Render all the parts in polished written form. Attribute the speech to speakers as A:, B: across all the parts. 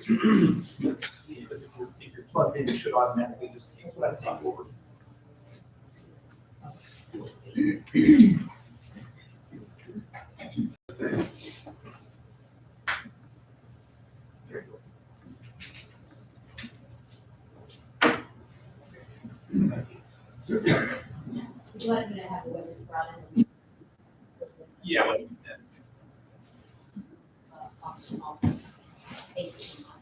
A: Because if you're plugged in, it should automatically just take that top over. There you go.
B: Would you like me to have the windows brought in?
A: Yeah.
B: Awesome office. Thank you so much.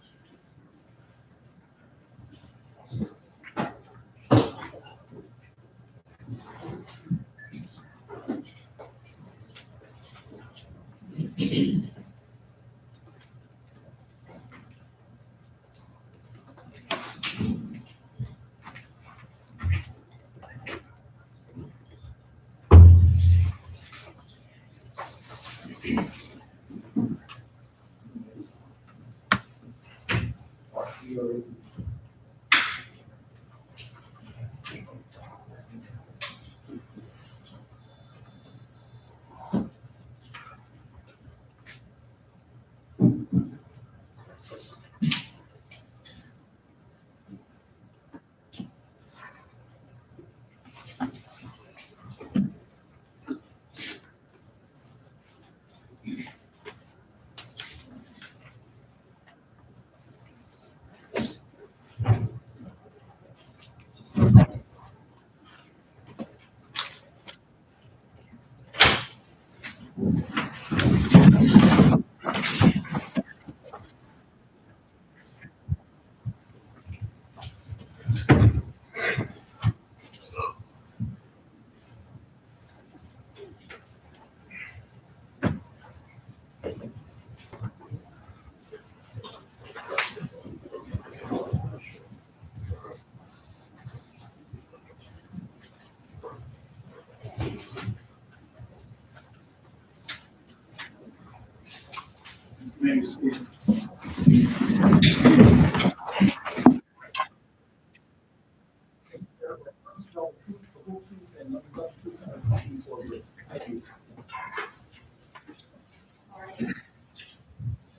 B: All right.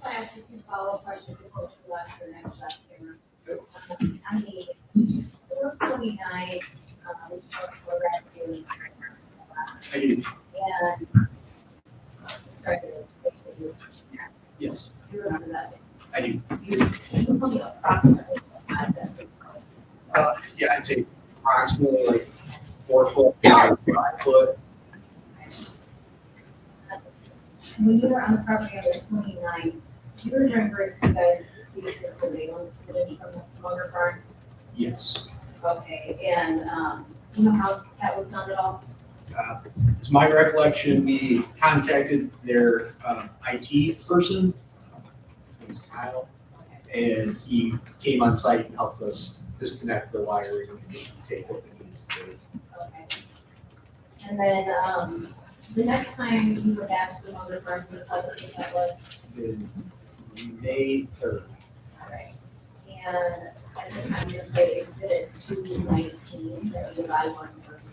B: I'll ask you some follow-up questions before we go to the next step here. On the 429, program is,
A: I do.
B: and started with
A: Yes,
B: you remember that?
A: I do.
B: You told me approximately what size that's.
A: Yeah, I'd say approximately like 4 foot, 5 foot.
B: When you were on the property on the 29th, do you remember if you guys see the surveillance footage from the motor farm?
A: Yes.
B: Okay, and, do you know how that was done at all?
A: It's my recollection, we contacted their IT person, his name's Kyle, and he came on site and helped us disconnect the wiring and take what we needed to do.
B: Okay. And then, the next time you were back to the motor farm for the public, if that was,
A: In May 3rd.
B: all right. And at this time, you're going to exhibit 219, that was by one person.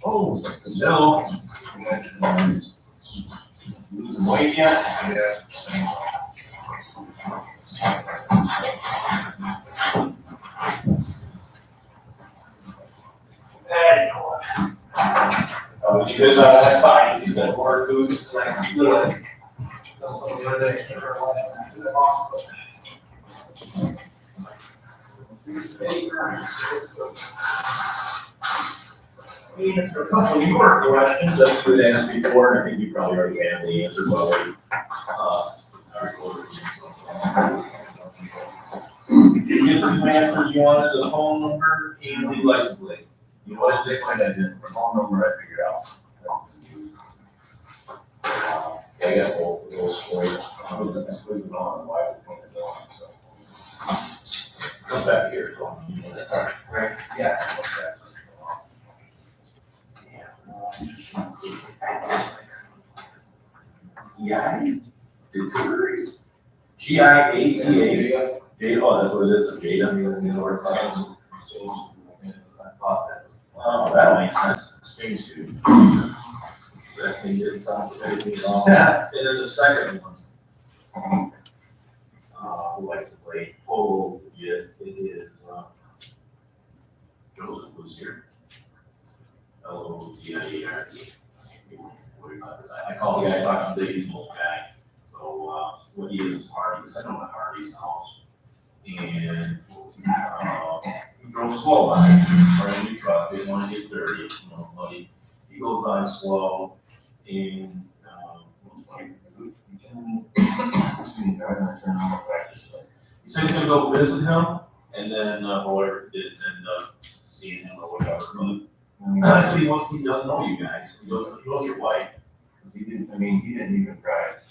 C: Oh, no. Wait yet? Yeah. Because that's fine. He's got more foods. Like, good. Also, the other day,
D: Answer a couple of your questions that you had asked before, and I think you probably already have the answer, but you get the two answers you wanted, the phone number and the license plate. You know, what is it?
E: Find that the phone number I figured out.
D: Yeah, I got both of those for you.
E: That's what we've on, why we put it on, so.
D: Come back here, so.
E: Right, yeah.
D: GIATA. Jade, oh, that's what it is, Jade, I mean, you know, we're talking.
E: I thought that.
D: Oh, that makes sense. Exchange student. That thing didn't sound very long.
E: Yeah.
D: And then the second one. License plate, full legit, it is, Joseph was here. LOZIAR. I call the guy talking to the old guy. So, what he is Harvey's, I don't know Harvey's house. And, he drove slow on it, or a new truck, didn't want to get dirty, you know, muddy. He goes by slow and, looks like, he said he's gonna go visit him, and then, whoever didn't end up seeing him or whatever. So he doesn't know you guys, he knows your wife.
E: He didn't even drive.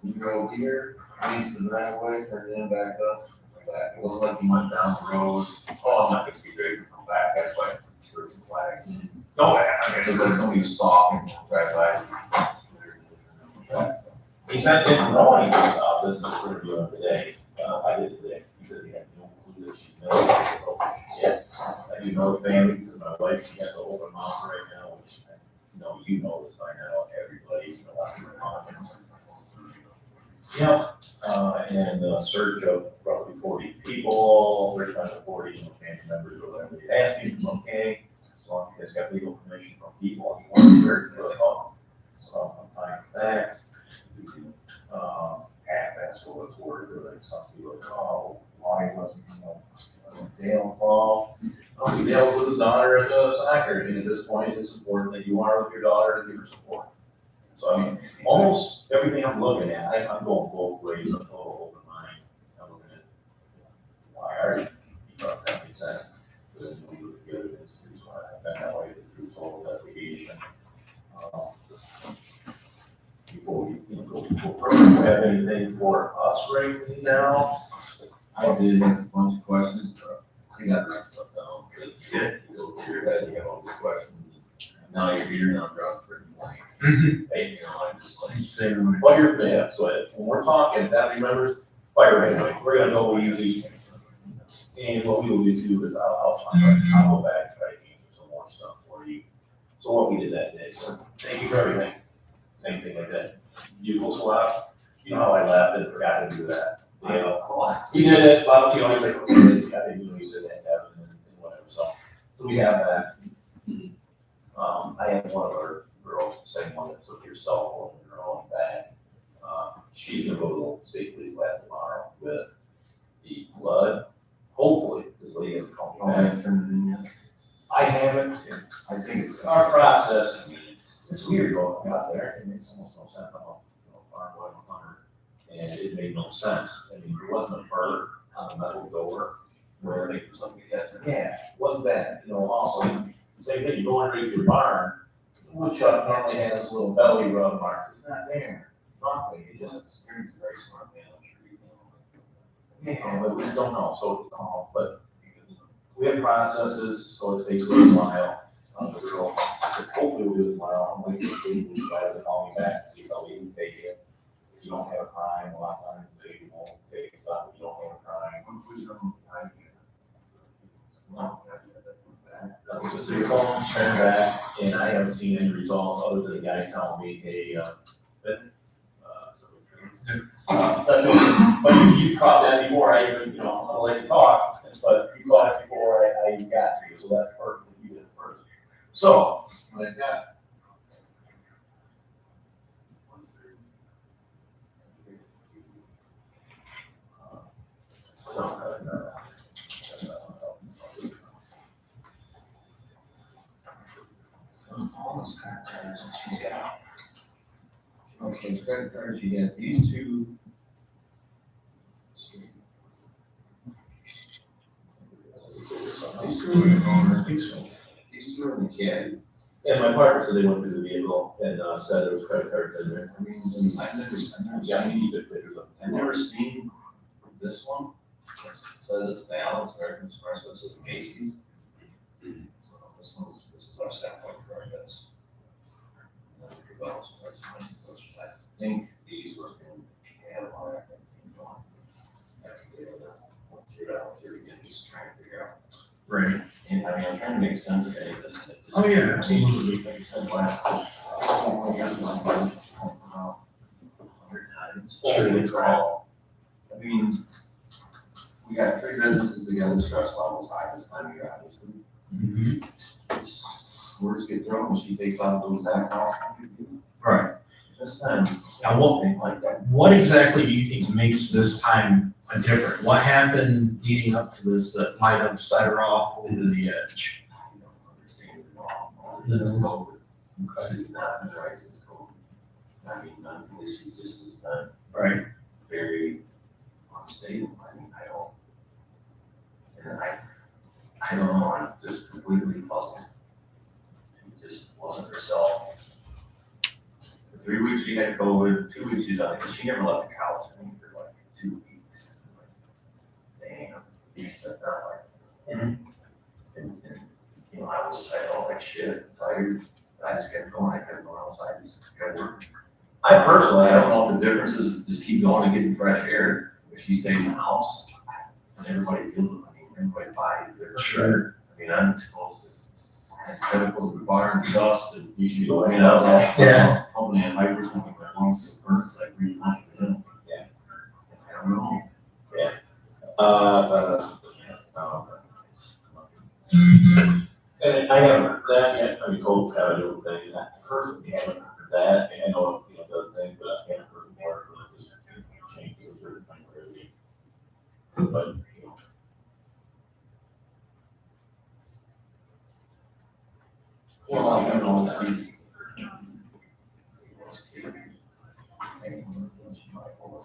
E: He drove here, changed the driveway, turned in, back up, back. It wasn't like he went down the road. Oh, I'm not gonna see Greg come back, that's why there's some flags.
D: No,
E: It was like somebody stopped and drive by.
D: he said he didn't know anything about this, we're doing today, I did today, he said he had no clue that she's married, so, yeah. I do know the family, he said my wife, she has an open mouth right now, which, you know this by now, everybody, you know, yep, and a search of roughly 40 people, 35 to 40, family members or whatever, they asked me if it's okay, as long as you guys got legal permission from people, you want to search for the home. So I'm fine with that. Half-ass what it's worth, or like some people are like, oh, why wasn't, Dale involved? Dale was with his daughter at the soccer, and at this point, it's important that you are with your daughter and give her support. So I mean, almost everything I'm looking at, I'm going both ways, I'm total open mind. I'm looking at why are you thought that makes sense. But then we look together, it's through, so I've been that way through sole investigation. Before we, go further, do you have anything for us right now?
E: I did have a bunch of questions, but I got that stuff down. You go through your head, you have all these questions. Now you're here, now I'm drawing pretty blank. Hey, I'm just like.
D: What you're, yeah, so when we're talking family members, fire right away, we're gonna go easy. And what we will do too is I'll go back and try to answer some more stuff for you. So what we did that day, so thank you for everything. Same thing like that. Bugle swap, you know how I laughed and forgot to do that. You know, he did it, but you know, he's like, okay, he said that happened and whatever, so we have that. I have one of our girls, the same one that took your cell phone in her own bag. She's gonna go to the state police lab tomorrow with the blood. Hopefully, this lady hasn't come
E: Oh, I
D: back.
E: turned it in yet?
D: I haven't,
E: I think it's.
D: our process, it's weird going out there, it makes almost no sense, I'm a farm boy, I'm a hunter, and it made no sense, I mean, there wasn't a burr on the metal door, where,
E: Wait for something to catch it.
D: yeah, wasn't that, also, same thing, you go underneath your barn, the woodchuck normally has his little belly rub marks, it's not there, nothing, it just,
E: He's a very smart man, I'm sure you know.
D: yeah, but we just don't know, so, but we have processes, so it takes a little while, hopefully we'll do it tomorrow, I'm waiting for the police guy to call me back to see how we can take it. If you don't have a crime, a lot of times they won't take stuff if you don't have a crime. So your phone, turn back, and I haven't seen any results other than the guy telling me, hey, but you caught that before I even, I'm gonna let you talk, but you caught it before I even got to you, so that's perfect, you did it first. So, what I got.
E: all those credit cards that she's got. Okay, credit cards, she got these two. These two are in the owner, I think so. These two are in the caddy.
D: And my partner said they went through the vehicle and, said there was credit cards in there.
E: I mean, I've never
D: Yeah,
E: seen,
D: he took pictures of
E: I've never seen this one. It says it's valid, it's American Express, but it says Macy's. This is our standpoint card, that's. I think these were in Cadillac. Just trying to figure out.
A: Right.
E: And I mean, I'm trying to make sense of any of this. and it just-
A: Oh, yeah, absolutely.
E: Makes sense. Oh, I got one about 100 times.
D: Sure.
E: They call. I mean, we got 3 businesses together, stress levels high this time of year, obviously. Words get thrown when she takes out those Zach's house.
A: Right.
E: This time.
A: Now, what-
E: ain't like that.
A: What exactly do you think makes this time a different? What happened leading up to this that might have set her off over the edge?
E: I don't understand it at all. Other than COVID. She's not been right since COVID. I mean, mentally, she just has been
A: Right.
E: very unstable. I mean, I don't. And I don't know, I'm just completely puzzled. She just wasn't herself. For 3 weeks she had COVID, 2 weeks she's on it, she never left the couch, I mean, for like 2 weeks. Like, damn, that's not like. And, you know, I felt like shit, tired, I just kept going, I kept going outside, just kept working. I personally, I don't know if the difference is just keep going and getting fresh air, if she stays in the house, and everybody feels it, I mean, everybody's body is different.
A: Sure.
E: I mean, I'm exposed to chemicals, the bar and dust, and
D: usually.
E: I mean, I was all.
A: Yeah.
E: Hopefully, I might be something my lungs get burnt, it's like really much for them.
D: Yeah.
E: I don't know.
D: And I haven't, that yet, I mean, Cole's got a new thing, and I personally haven't heard that, and I know, you know, the other thing, but I haven't heard more, but just changes or temporarily. But, you know.
E: Well, I don't know, it's easy.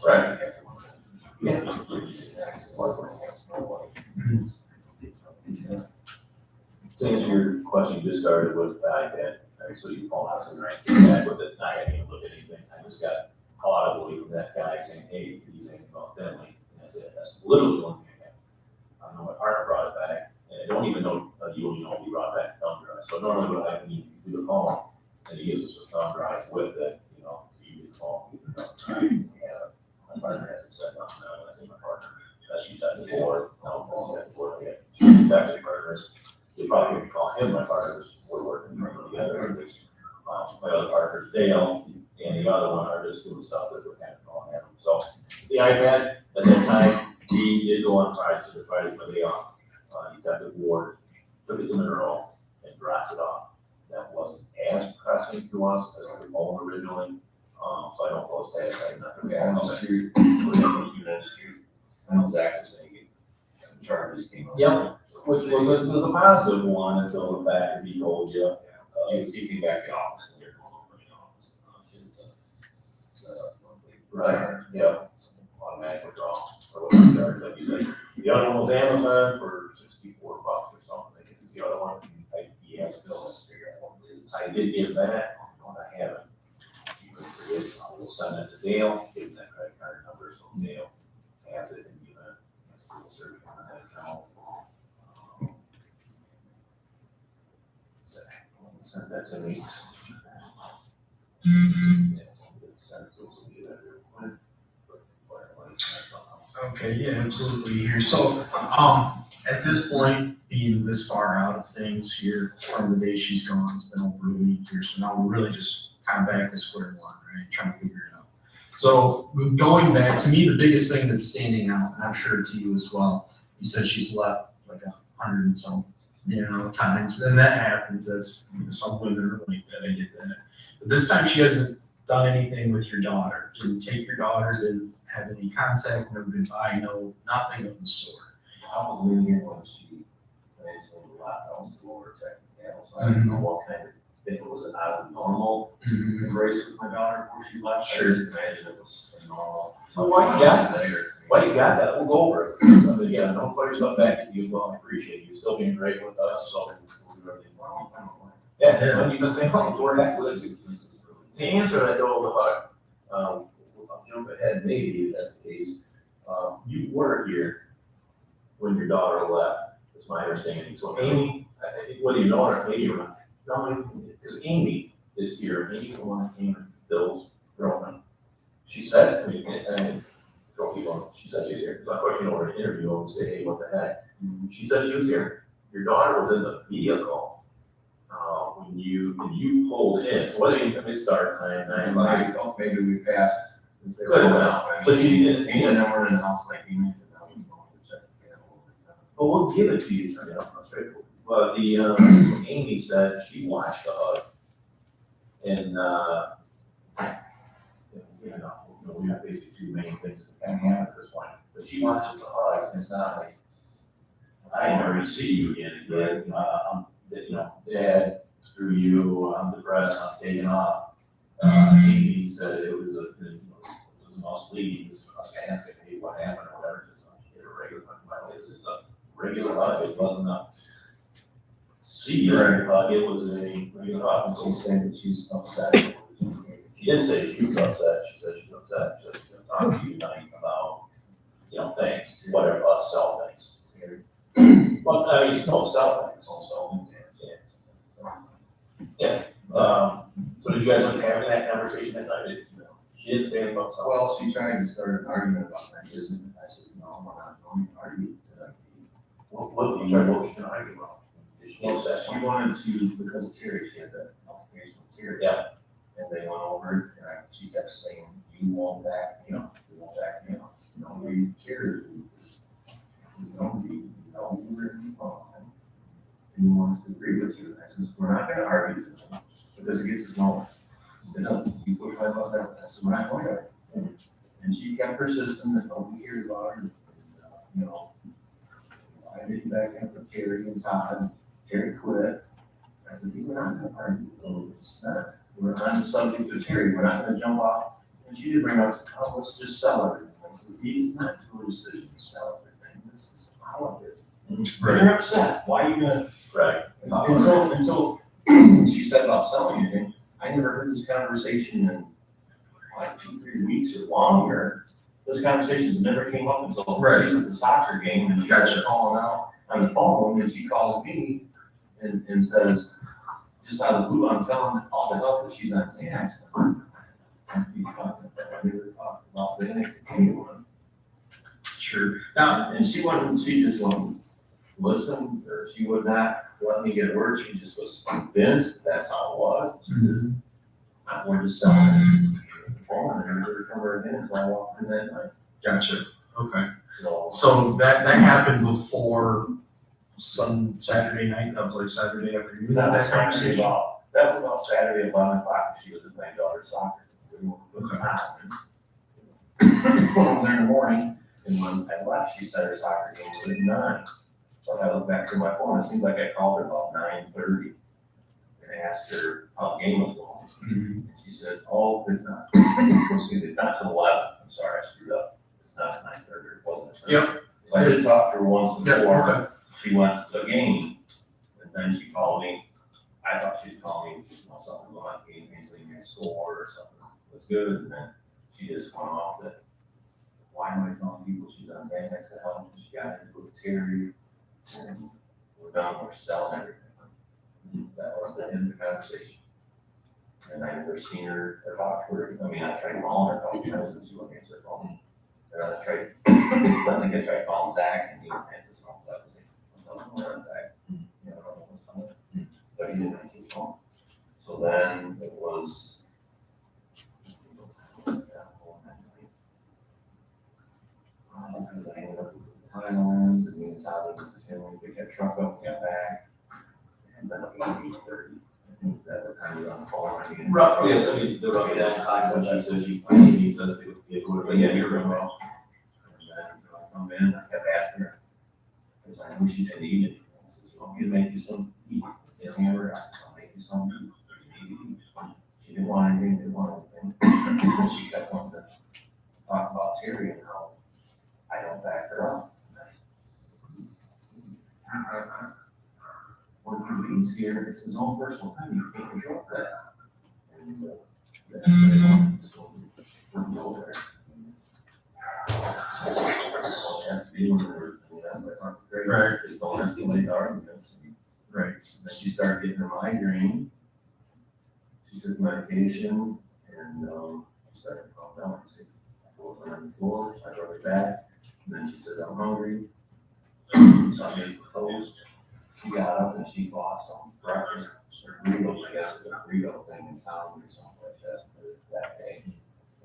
D: Right.
E: Yeah.
D: To answer your question, you just started with the iPad, right, so you phone house and right, back with it, I hadn't even looked at anything, I just got audibly from that guy saying, hey, he's saying about Finley, and I said, that's literally the only thing I have. I know my partner brought it back, and I don't even know, you don't even know if he brought back a thumb drive, so normally what I happen, you do the phone, and he gives us a thumb drive with it, you know, so you get the phone, you get the thumb drive, yeah, my partner hasn't said nothing, now, when I say my partner, that she's at the board, no, she's at the board, we have 2 taxi partners. You probably could call him my partners, we're working together, my other partners, Dale, and the other one are just doing stuff that we're kind of calling at them. So the iPad, at that time, he did go on Friday, so the Friday's my day off. Detective Ward took it to Monroe and dropped it off. That wasn't as pressing to us as the phone originally, so I don't post that, I'm not gonna.
E: Okay, I'm just curious, I know Zach was saying some charges came up.
D: Yep. Which was a positive one until the fact that he told you.
E: He came back in office and you're going over in the office. It's a monthly.
D: Right, yeah. Automatic withdrawal, or whatever charge, like you said. The other one was Amazon for $64 or something, I think it's the other one, I still have to figure out what it is. I did get that, but I haven't. You can forget, so I will send it to Dale, give him that credit card number, so Dale has it and give it, that's a little search on that account. Send that to me. Send it to us, we'll get that real quick.
A: Okay, yeah, absolutely here. So, at this point, being this far out of things here from the day she's gone, it's been over a week here, so now we're really just kind of back to square one, right? Trying to figure it out. So, going back, to me, the biggest thing that's standing out, and I'm sure to you as well, you said she's left like 100 and some, times, and that happens, that's, some women are like that, I get that. But this time she hasn't done anything with your daughter, didn't take your daughter, didn't have any contact, no goodbye, no, nothing of the sort.
E: I was leaving when she, I just went to the last house to over check the panel, so I don't know what kind of if it was an out of normal embrace with my daughter before she left.
F: Sure.
E: I just imagine it was a normal.
D: Well, why you got
E: later.
D: Well, you got that, we'll go over it. But yeah, don't put yourself back at you as well, I appreciate you still being great with us, so we'll do everything well. Yeah, when you the same thing, so we're happy with it. To answer that though, I'll jump ahead maybe if that's the case. You were here when your daughter left, is my understanding. So Amy, whether you know her, maybe you're not, no, because Amy is here, Amy's the one that came and Bill's girlfriend. She said, don't keep on, she said she's here, so of course you know her to interview and say, hey, what the heck? She said she was here, your daughter was in the vehicle, when you pulled in, so whether you missed start time,
E: Maybe we passed.
D: Good enough. So she didn't,
E: Amy and I were in the house like, and I was going to check the animal.
D: well, we'll give it to you, you know, straightforward. But so Amy said she watched the hug, and, we have basically two main things that can happen at this point, but she watches the hug, and it's not like, I ain't never gonna see you again, Dad, screw you, I'm depressed, I'm taking off. Amy said it was this was an us leading, this us asking, hey, what happened or whatever, so she did a regular hug, it was just a regular hug, it wasn't a see you hug, it was a regular hug, and she said that she's upset. She didn't say she was upset, she said she's upset, she said she's gonna talk to you tonight about, things, whatever, us sell things. Well, I mean, you don't sell things, also. Yeah. So did you guys end up having that conversation that night? She didn't say anything about selling.
E: Well, she tried to start an argument about my business, and I said, no, we're not going to argue tonight.
D: What was she gonna argue about? Did she
E: Well,
D: get that?
E: she wanted to, because of Terry, she had that altercation with Terry.
D: Yeah.
E: And they went over it, and she kept saying, you won't back me up, you won't back me up. Nobody cares. You were wrong. And he wants to agree with you. And I says, we're not gonna argue tonight, because it gets us nowhere. You push my button, I said, we're not going to. And she kept persistent, and nobody cared about her. And, I didn't back up with Terry and Todd. Terry quit. I said, we're not gonna argue. It's not. We're on the subject of Terry, we're not gonna jump off. And she did bring up, oh, let's just sell everything. I said, it's not your decision to sell everything, this is how it is.
F: Right.
E: You're upset, why are you gonna?
D: Right.
E: Until she said about selling anything, I never heard this conversation in like 2-3 weeks or longer. This conversation's never came up until
F: Right.
E: she's at the soccer game and she got calling out on the phone and she calls me and says, just out of the blue, I'm telling all the help that she's on Xanax. I never talked about Xanax to anyone.
F: Sure. Now,
E: And she just wouldn't listen, or she would not let me get a word, she just was convinced that's how it was. She says, we're just selling it. The phone, and I never heard from her again until I walked in that night.
F: gotcha. Okay.
E: So
F: So that happened before some Saturday night. That was like Saturday afternoon.
E: that
F: That
E: was actually
F: conversation.
E: that was about Saturday at 11 o'clock, she was at my daughter's soccer. We went there in the morning, and when I left, she said her soccer game was at 9. So I looked back through my phone, it seems like I called her about 9:30 and asked her how the game was going.
F: Mhm.
E: And she said, oh, it's not, excuse me, it's not till 11. I'm sorry, I screwed up. It's not at 9:30, it wasn't at 9:30.
F: Yep.
E: So I did talk to her once
F: Yeah,
E: before.
F: okay.
E: She went to the game, and then she called me. I thought she was calling me, something going on, game, maybe a score or something was good, and then she just went off that. Why am I telling people she's on Xanax to help? She got into a Terry, and we're done, we're selling everything. That was the end of the conversation. And I never seen her or talked to her. I mean, I tried calling her a couple times, and she wouldn't answer the phone. And I tried, I think I tried calling Zach, and he didn't answer his phone, so I was like, Zach. I don't know what's coming. But he didn't answer his phone. So then it was. Because I ended up with Thailand, and me and Tyler was the family, we got truck up, we got back. And then 8:30, I think that the time we were on the phone, I mean.
D: Roughly, the roughly that time when she said he says it would have been, yeah, you're going well.
E: And then I come in, I kept asking her, because I knew she didn't eat anything. I said, you want me to make you some eat? If they don't ever, I said, I'll make you some eat. didn't want anything, didn't want anything. And she kept wanting to talk about Terry and how I don't back her up. And that's, when he leaves here, it's his own personal time, you can't control that. And, that's what I wanted, so we're go there. So, that's being there, I mean, that's what I talked to Greg,
F: Right.
E: just don't escalate the arguments.
F: Right.
E: Then she started getting her migraine. She took medication and, she started to calm down. I said, I go on the floor, so I brought her back. And then she says, I'm hungry. So I made some toast. She got up and she bought some breakfast, or burritos, I guess, it's a burrito thing in town or something like that, that day. And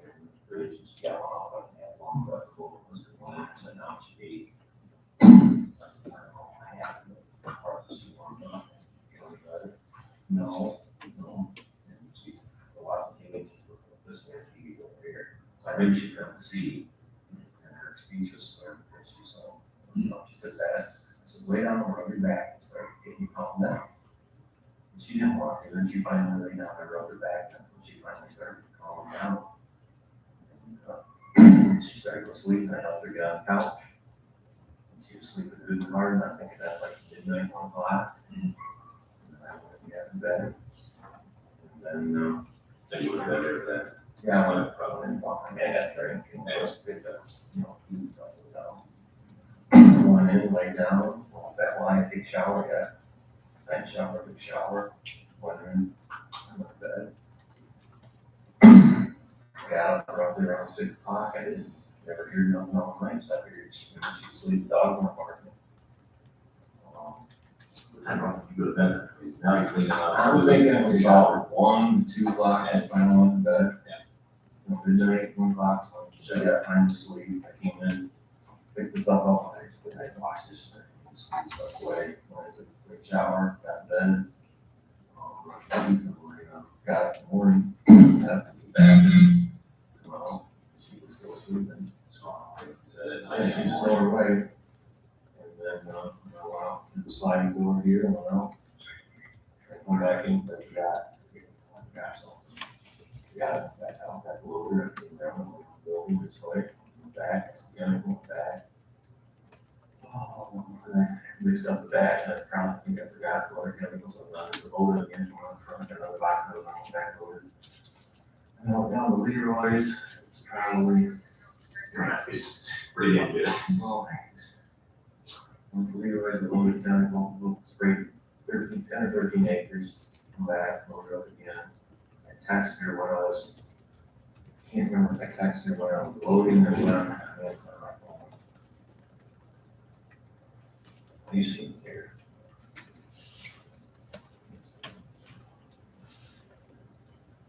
E: in the fridge, and she got one off and had one breakfast, was the one, and now she ate. I don't know, I have the part that she wanted to feel better. No. And she's watching TV, she's looking at this way, TV over here. So I knew she couldn't see. And her speech was slurred because she saw, she took that. I said, lay down and rub your back and start getting you calmed down. And she didn't want to, and then she finally laid down and rubbed her back, and that's when she finally started calming down. And, she started to sleep, and I helped her get on the couch. And she was sleeping good and hard, and I think that's like midnight, 1 o'clock. And then I went to get in bed. And then,
D: Then you would have been there for that.
E: yeah, I went up probably and bought my dad that drink and just picked up, food stuff like that. Went in, laid down, went back while I take a shower, got second shower, big shower, went in, went to bed. Got up roughly around 6 o'clock, I didn't never hear nothing all night, so I figured she'd sleep, the dogs weren't barking.
D: I don't know if you go to bed. Now you're cleaning up.
E: I was thinking it was about 1, 2 o'clock, I finally went to bed.
D: Yeah.
E: Midnight, 1 o'clock, so I got time to sleep, I came in, picked the stuff up, I washed this, stuff away, went to a quick shower, got in bed. Brushed my teeth in the morning, got up in the morning, got up to the bed, she was still sleeping. So I just snored away. And then, I went out through the sliding door here, and went out. I come back in, but we got some. We got it back out, got the loader, I came down, went to the building this way, went back, again, went back. And I mixed up the batch, and I think I forgot some other chemicals, so I was under the loader again, one in front, another back, another back loader. And I went down to Leroy's, it's probably,
D: It's pretty damn good.
E: well, went to Leroy's, we loaded down, we'll spray 10 or 13 acres, come back, load it up again. I texted her when I was, I can't remember if I texted her when I was loading or when I it's on my phone. You see it here.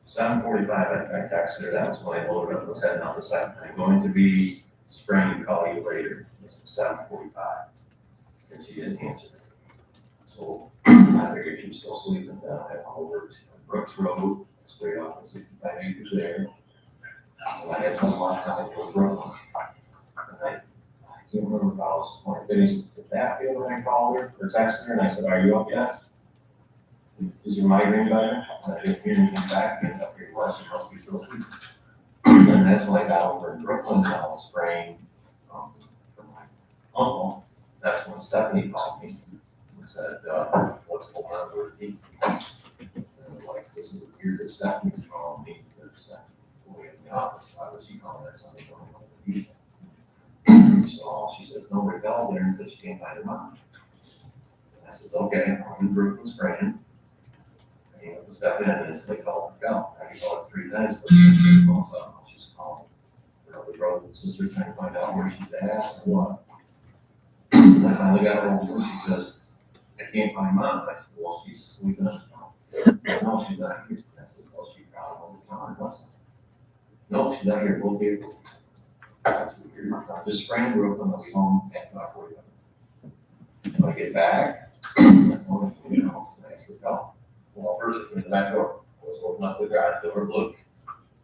E: $7:45, I texted her, that was when I loaded up, was heading out the side. I'm going to be spraying, call you later, it's 7:45. And she didn't answer me. So I figured she was still sleeping, then I went over to Brooks Road, sprayed off the 65 acres there. And I had some washed out in Brooklyn. And I can't remember if I was, when I finished at that field, when I called her, or texted her, and I said, are you up yet? Is your migraine better? And I didn't hear anything back, and I figured, well, she must be still sleeping. And that's when I got over in Brooklyn, and I was spraying, from my uncle. That's when Stephanie called me and said, what's going on with me? And I'm like, this is weird that Stephanie's calling me, because we're in the office, why was she calling that Sunday morning over the weekend? So she says, nobody calls there and says she can't find her mom. And I says, okay, I'm in Brooklyn spraying. I came up to Stephanie, and they called her go. I called her 3 times, but she's on the phone, she's calling. Her other brother and sister trying to find out where she's at or what. I finally got her over, she says, I can't find mom. I said, well, she's sleeping up. No, she's not here. I said, well, she's probably over town or something. No, she's not here, both vehicles. That's weird. I'm just spraying Brooklyn, I'll be home at 5:45. When I get back, thanks for the call. Well, first I came to the back door, I was opening up the garage door, look,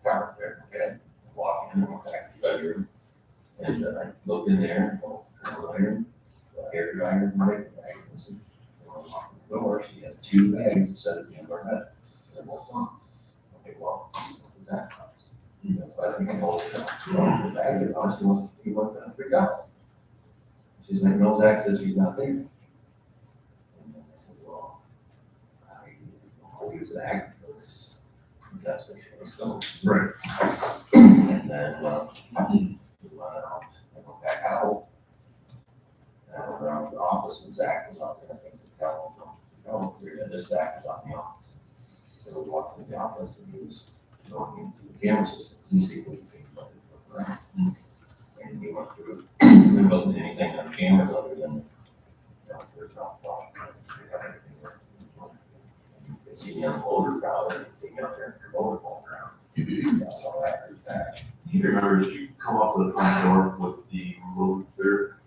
E: car there, okay? Walk in, went back to the bedroom, and I looked in there, hair dryer, right, bag, listen. When I walk in the door, she has 2 bags instead of the end of her head. They're both gone. Okay, well, what's that cost? So I think I'm old enough. The bag, he wants to freak out. She's like, no, Zach said she's not there. And then I said, well, I'll use Zach because that's what she was going.
F: Right.
E: And then, we went out, I go back out. And I went around to the office and Zach was out there, I think, and this Zach was out in the office. So we walked into the office and he was going into the camera system, he secretly seemed like it was around. And we went through, there wasn't anything on cameras other than, there's not a lot. We have everything there. You can see me on the loader probably, you can see me out there in your loader going around. That's all that is back.
D: You remember, did you come up to the front door with the little there?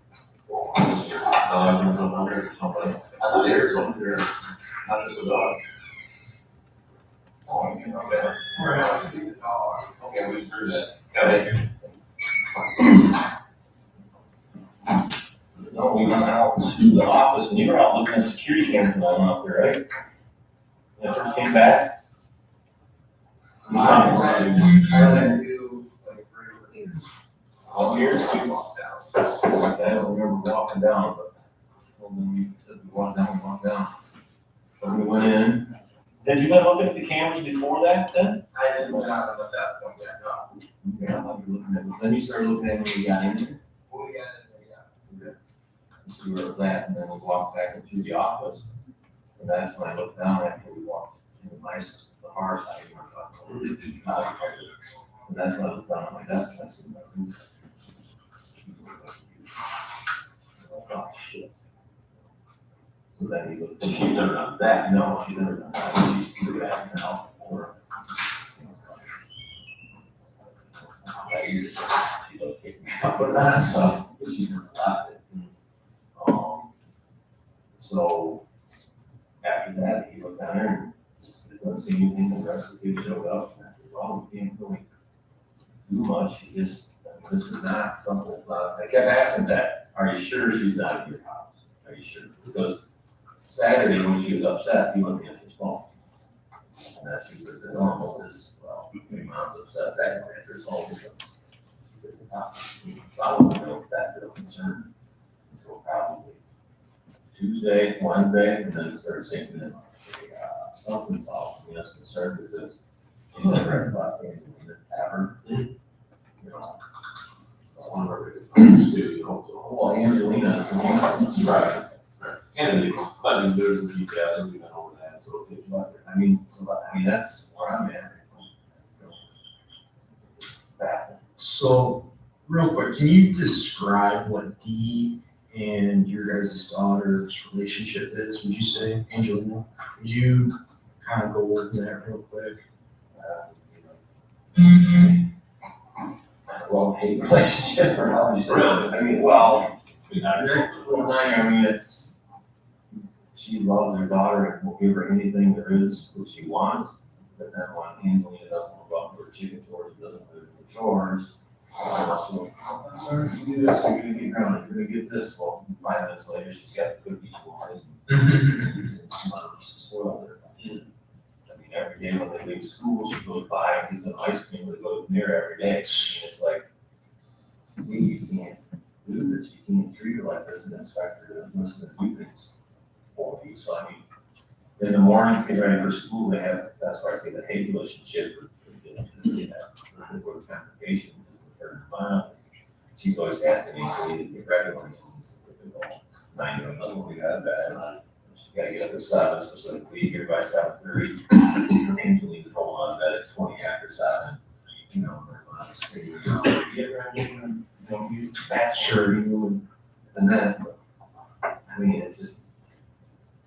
D: Or was your dog jumping up under or something? I thought there was something there, not just a dog.
E: Oh, you know, that.
D: Okay, we heard that.
E: Okay. No, we went out to the office and you were out looking at security cameras and all out there, right? When I first came back. All years we walked down. I don't remember walking down, but when we said we walked down. But we went in. Had you been looking at the cameras before that then?
C: I didn't look at them at that point yet, no.
E: Yeah, I thought you were looking at it. Then you started looking at it when we got in there.
C: When we got in there, yeah.
E: Okay. See where it was at, and then we walked back into the office. And that's when I looked down after we walked into the far side. And that's when I looked down at my desk and I see my friends. Oh, shit. So then he looked.
D: And she's never done that.
E: No, she's never done that. She's seen that in the house before. She's always kicking me up for that stuff, but she's never allowed it. So after that, he looked down there and he couldn't see anything, and the rest of the kids showed up, and I said, well, we can't really do much, this is not something that's not, I kept asking that, are you sure she's not in your house? Are you sure? Because Saturday, when she was upset, he wouldn't answer his phone. And that's usually the normal is, well, when mom's upset, Zach won't answer his phone because she's at his house. So I wasn't really that bit of concern until probably Tuesday, Wednesday, and then it started sinking in. Something's off, I mean, that's concerned because she's never had a black man ever. You know, one of our biggest problems too, you know, so. Well, Angelina is the one.
D: Right. And then there's the details, and we went over that, so it's like,
E: I mean, that's where I'm at. Baffling.
F: So, real quick, can you describe what Dee and your guys' daughter's relationship is, would you say, Angelina? Would you kind of go over that real quick?
E: Love-hate relationship, or how would you say?
D: Really?
E: I mean, well,
D: well,
E: I mean, it's, she loves her daughter and will give her anything there is that she wants, but then when Angelina doesn't want to go out for her chicken chores, doesn't want to do her chores, you do this, you're gonna get grounded, you're gonna get this, well, 5 minutes later, she's got the cookies she wants. And she's spoiled her. I mean, every day when they leave school, she goes by and gets an ice cream that goes near every day. And it's like, you can't do this, you can't treat her like this and expect her to listen to do things for you. So I mean, in the mornings, get ready for school, they have, that's why I say the hate relationship, say that before the congregation, is with her and mom. She's always asking me to get ready when she's like, 9 years old, we had that. She's gotta get up at 7, so she'll leave here by 7:30. Angelina's rolling on bed at 20 after 7. You know, get ready, you know, use the bathroom, and then, I mean, it's just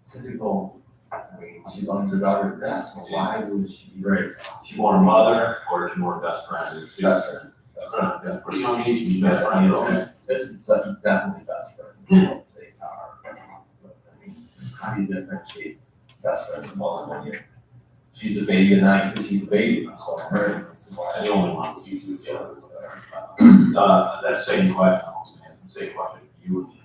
E: typical. I mean, she loves her daughter to death, so why would she?
F: Right.
D: she want a mother, or she want a best friend?
E: Best friend.
D: That's pretty young age, you best friend,
E: It's definitely best friend. They are. But, I mean, how do you differentiate best friend from mother when you're, she's the baby at night, because she's the baby, so, right?
D: I the only one with you two together. That same question, same question, you and me,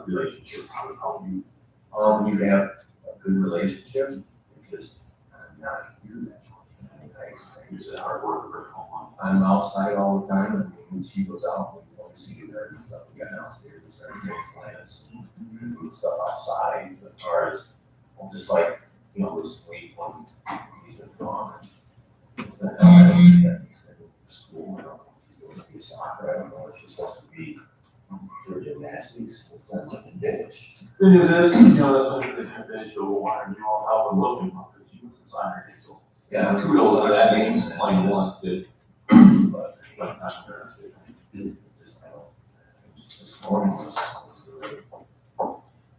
D: relationship, how do you?
E: You have a good relationship, it's just, I'm not here that much.
D: You're a hard worker for a long time.
E: I'm outside all the time, and when she goes out, we don't see her and stuff, we got downstairs, we start transplants, and stuff outside, as far as, well, just like, you know, this week when he's been gone. It's not, I don't think that he's gonna go to school, I don't know if she's supposed to be soccer, I don't know if she's supposed to be doing gymnastics, it's not like a ditch.
D: Thing is this, you know, that's when it's confidential, why are you all helping looking, because you can sign her, so.
E: Yeah,
D: Kudos to that, means playing once did, but not interested.
E: Just, I don't, this morning was really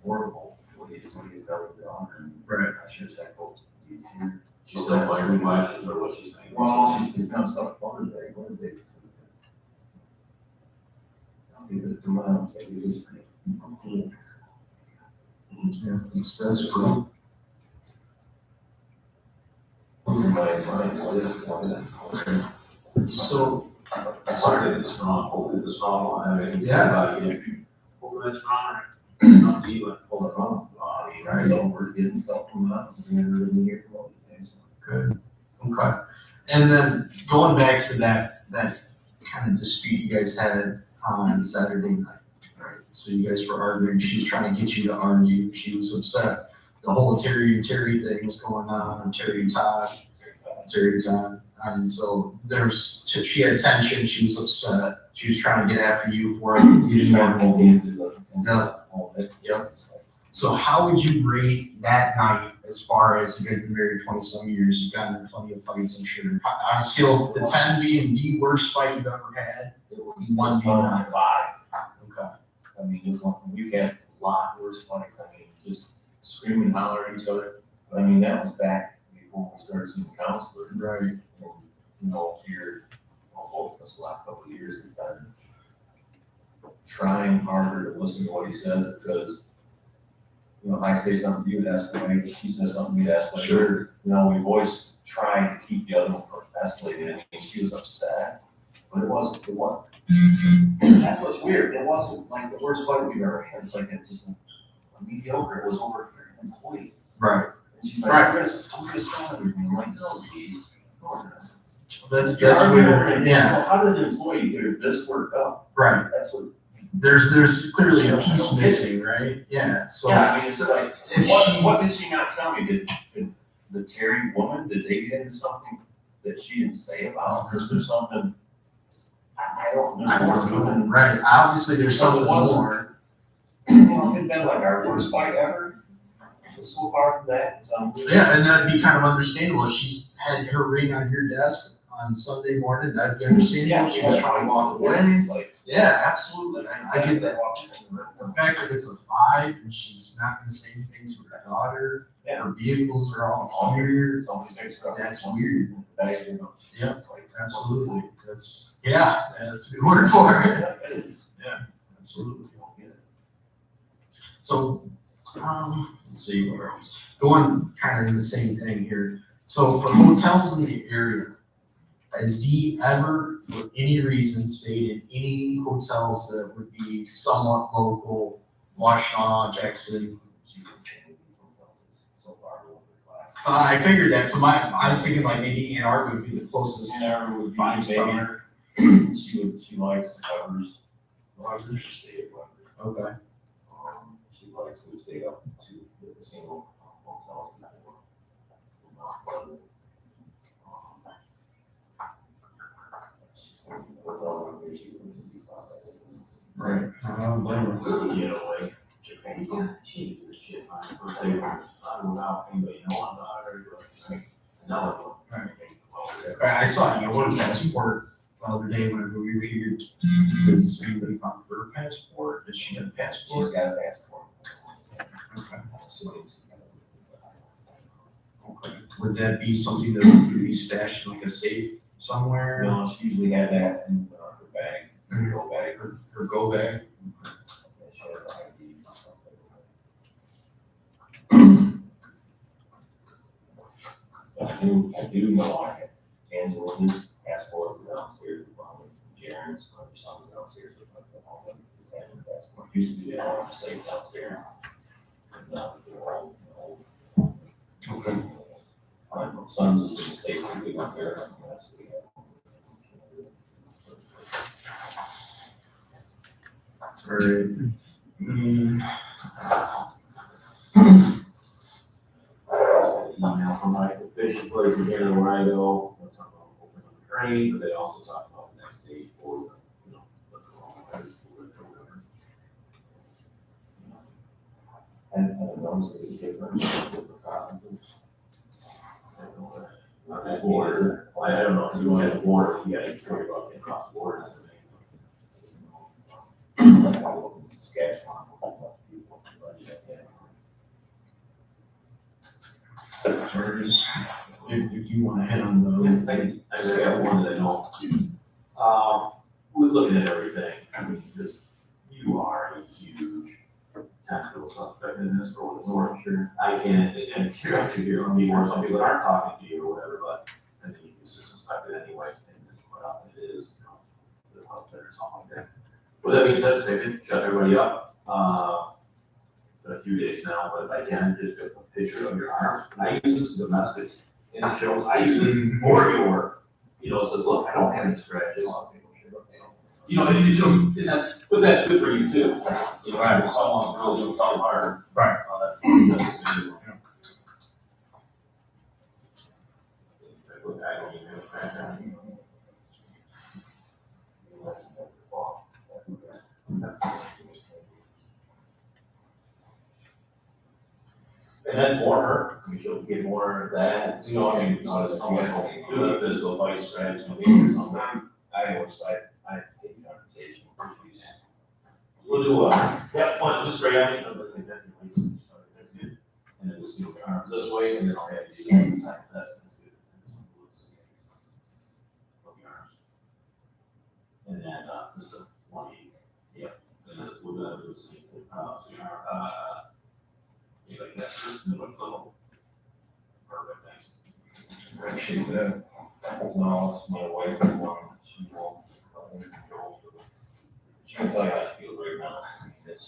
E: horrible, what do you tell me on, and
F: Right.
E: I should have said, oh, he's here.
D: She's still firing lashes or what she's saying.
E: Well, she's picking up stuff Wednesday, Wednesday's. I'll give it tomorrow, maybe this thing.
F: Yeah, that's cool. So,
D: Sorry, it's a strong, hope it's a strong one, I mean,
F: Yeah.
D: hoping it's stronger, not even.
E: Pull it on, right, so we're getting stuff from that, we're gonna really hear from all the days.
F: good, okay. And then going back to that kind of dispute you guys had on Saturday night, right? So you guys were arguing, she was trying to get you to argue, she was upset. The whole Terry and Terry thing was going on, or Terry and Todd, and so she had tension, she was upset, she was trying to get after you for it. You didn't want to move in. Yep. So how would you rate that night as far as you guys have been married 20-some years, you've gotten in plenty of fights, I'm sure. On a scale of 10 being the worst fight you've ever had, one being not.
E: 5.
F: Okay.
E: I mean, we've had a lot worse fights, I mean, just screaming and hollering at each other. But I mean, that was back before we started seeing counselors.
F: Right.
E: And, you know, here, both of us the last couple of years have been trying harder to listen to what he says, because, you know, if I say something to you, it escalates, if she says something to me, it escalates.
F: Sure.
E: You know, we've always tried to keep the other one from escalating. I mean, she was upset, but it wasn't. That's what's weird. It wasn't like the worst fight we've ever had. It's like it's just a mediocre. It was over for an employee.
F: Right.
E: And she's like,
F: Right.
E: I'm gonna sell everything. I'm like, no, Dee.
F: That's
E: You're
F: weird. Yeah.
E: So how did the employee do this work up?
F: Right.
E: That's what.
F: There's clearly a piece missing, right? Yeah. So
E: Yeah, I mean, it's like,
F: if
E: what did she not tell me? Did the Terry woman, did they get into something that she didn't say about? Because there's something, I don't, there's more to it than.
F: right. Obviously, there's
E: Because it
F: something
E: wasn't-
F: more.
E: You know, if it'd been like our worst fight ever, it's so far from that, it's unbelievable.
F: Yeah, and that'd be kind of understandable. If she had her ring on your desk on Sunday morning, that'd be understandable.
E: Yeah,
F: She was trying to walk away.
E: It's like.
F: Yeah, absolutely. I get that. The fact that it's a 5 and she's not gonna say anything to her daughter,
E: Yeah.
F: her vehicles are all here.
E: It's only 6 stuff.
F: That's weird.
E: Bags, you know.
F: Yep.
E: It's like.
F: Absolutely. That's a good word for it.
E: Yeah, it is.
F: Absolutely. So, let's see what else. Going kind of in the same thing here. So for hotels in the area, has Dee ever, for any reason, stayed in any hotels that would be somewhat local, Washtenaw, Jackson?
E: So far, over class.
F: I figured that. So I was thinking like maybe Ann Arbor would be the closest
E: Ann Arbor would be
F: 5-star.
E: She likes the covers. She stayed at Rutgers.
F: Okay.
E: She likes, we stayed up to the casino hotels before. Mount Pleasant. Hotel where she wouldn't be
F: Right. I don't blame her.
E: You know, like Japan. She did the shit. First day, I don't know, anybody know about her, but no.
F: I saw your passport the other day whenever we were here. Does anybody found her passport? Does she have a
E: She's
F: passport?
E: got a passport.
F: Okay.
E: So it's-
F: Okay. Would that be something that would be stashed in like a safe somewhere?
E: No, she usually had that in her bag, her go bag.
F: Her go bag?
E: She had her ID. I do know I have Angela's passport is downstairs, probably Jaren's, my son's downstairs, with my home, his having a passport. Used to be there, on the safe downstairs. Now they're all,
F: Okay.
E: my son's just in the state, we went there.
F: Alright.
D: Email from like the fishing place again where I go, we're talking about opening the train, but they also talk about the next day for, you know, the coronavirus or whatever.
E: And those are different provinces.
D: Not that border, I don't know, if you want to have a border, you gotta worry about getting across the border, that's the main.
E: Saskatchewan.
F: Charges, if you wanna hit on those.
D: I got one that I know. We're looking at everything, I mean, this, you are a huge tactical suspect in this for what it's worth.
E: Sure.
D: I can, and you're actually, you're gonna be more, some people that aren't talking to you or whatever, but I think you just suspect it anyway, and quite often it is, you know, the health or something like that. With that being said, say, shut everybody up, been a few days now, but if I can, just a picture of your arms, and I use this in domestics, in the shows, I use it for your, you know, it says, look, I don't have any scratches. You know, and it shows, and that's, but that's good for you too. You know, if someone's really doing something hard.
F: Right.
D: That's good. Look, I don't even have a scratch. And that's Warner, we should get more of that, you know, I mean, not as much, do the physical fight strategy, or something.
E: I always, I take confrontation, issues.
D: We'll do, one, just straight at me, I'm gonna take that, that's good. And then just do the arms this way, and then I'll have you do the side, that's good. From your arms. And then, just a 180, yeah, and then we're gonna do the same thing, so your arm, you like that, and then little. Perfect, thanks.
E: She's no, it's my wife, one, she won't. She can tell you how she feels right now. It's.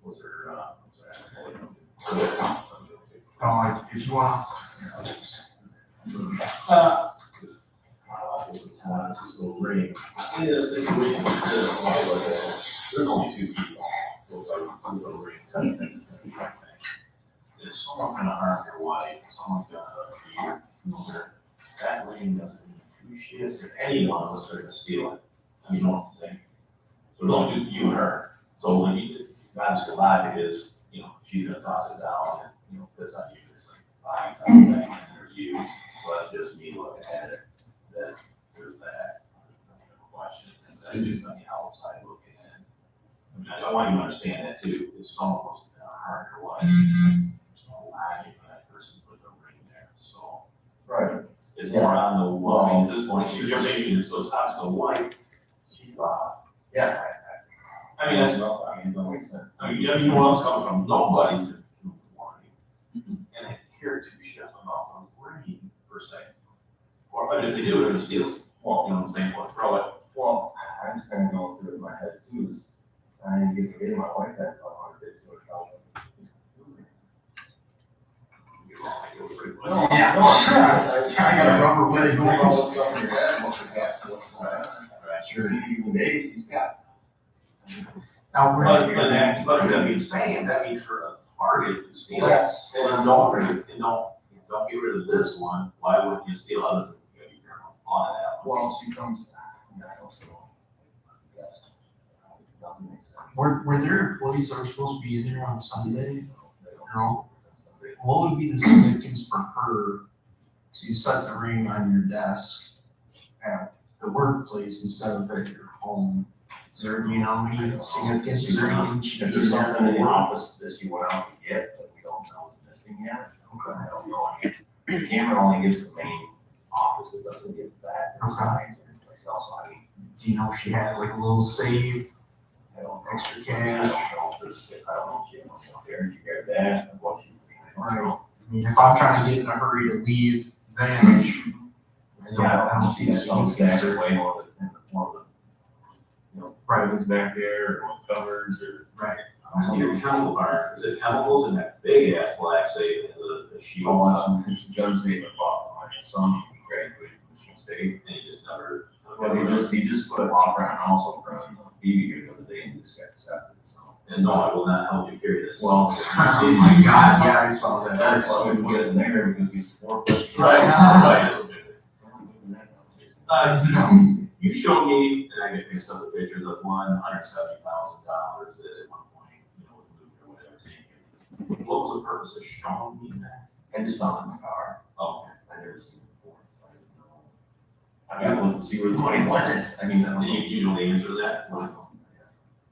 D: Was there,
F: If you want.
D: This is a ring. In this situation, there's only two people. Those are little ring. If someone's gonna harm your wife, someone's gonna that ring doesn't do two shits, if anyone was there to steal it. You know what I'm saying? So don't do you and her. So when you, obviously logic is, you know, she's gonna toss it down and, you know, piss on you, it's like, fine, and there's you. So that's just me looking at it, that there's that, there's no question, and that's just on the outside looking in. I mean, I want you to understand that too, if someone was gonna harm your wife, there's no logic for that person to put the ring there, so.
E: Right.
D: It's more on the woman at this point, because you're saying, so it's obviously the wife, she's,
E: Yeah.
D: I mean, that's,
E: I mean, it don't make sense.
D: I mean, you know where I'm coming from, nobody's gonna do warning. And I care two shits about the warning per se. Or, but if they do, they're gonna steal it, well, you know what I'm saying, or throw it.
E: Well, I'm just kind of going through it in my head too, is I need to get paid, my wife has about $150,000.
F: No, I got a rubber wedding going on.
E: All this stuff in your head, what's the gap? Sure, even days, he's got.
F: Now,
D: But that means saying, that means for a target to steal it.
E: Yes.
D: And don't get rid of this one, why wouldn't you steal other than you gotta be careful on that one?
E: Well, she comes, yeah, I don't know. Yes. Doesn't make sense.
F: Were there employees that were supposed to be in there on Sunday? No. What would be the significance for her to set the ring on your desk at the workplace instead of at your home? Is there, do you know any significance? Is there anything she
E: If
F: did
E: there's
F: there
E: something in the
F: for?
E: office that she went out to get, that we don't know is missing yet, I don't know. I mean, the camera only gets the main office, it doesn't get that inside or anyplace else, I mean,
F: Do you know if she had like a little safe,
E: I don't know.
F: extra
E: I
F: cash?
E: don't know if there's, I don't know if she had one out there, and she grabbed that, and what she, I don't know.
F: I mean, if I'm trying to get in a hurry to leave Vanish, I don't see the
E: Some
F: significance.
E: staggered way more than,
F: Right.
E: things back there, or covers, or.
D: I see your chemical bar, is it chemicals in that big ass black safe has a shield?
E: Oh, it's a gun statement bought from my son, he graduated from Michigan State.
D: And you just never.
E: Well, he just put it off right now, also from BB here the other day, and just got accepted, so.
D: And no, I will not help you carry this.
E: Well,
F: Oh my God, yeah, I saw that.
E: that's why we put it in there, because he's 4 foot.
D: Right, right, it's amazing. You showed me, and I get mixed up the picture, the $170,000 that at one point, was moved or whatever, taken. What was the purpose of showing me that?
E: I just found it in the car,
D: Okay.
E: I never seen it before, so I didn't know. I gotta look to see where the money went, I mean, I don't
D: And
E: know.
D: you know the answer to that?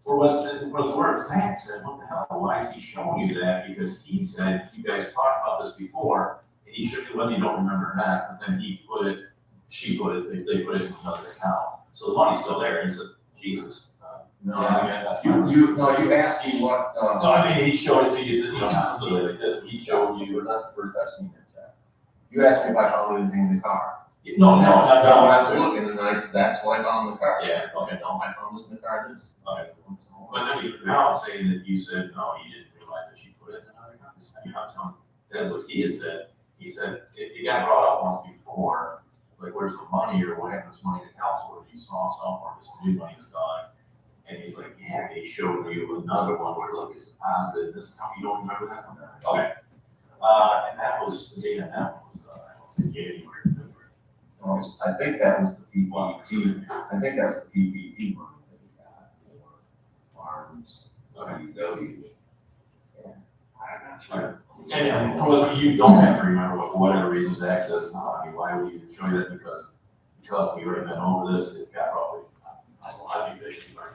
D: For what's worse, Zach said, what the hell, why is he showing you that? Because he said, you guys talked about this before, and he showed you, whether you don't remember that, but then they put it in another account. So the money's still there, and he said, Jesus.
E: No,
D: Yeah,
E: you asked me what,
D: No, I mean, he showed it to you, he said, not literally like this, but he showed you.
E: that's the first I've seen it, Jack. You asked me if I found anything in the car.
D: No,
E: That's when I was
D: no.
E: looking, and I said, that's what I found in the car.
D: Yeah,
E: Okay, no, I found this in the car, this.
D: Okay. But then now it's saying that you said, no, you didn't realize that she put it in another account. You're not telling, that's what he had said. He said, it got brought up once before, like, where's the money, or what happened to this money in the council, or you saw something, or this new money's gone. And he's like, yeah, he showed you another one where, look, it's deposited in this account. You don't remember that one? Okay. And that was, the date on that one was, I don't think January, February.
E: Well, I think that was the PPP, I think that was the PPP money that we got for farms, UW. Yeah, I'm not sure.
D: And for those of you who don't have to remember, but for whatever reasons, access, I mean, why would you show you that? Because we already been over this, it got probably, I think they should learn.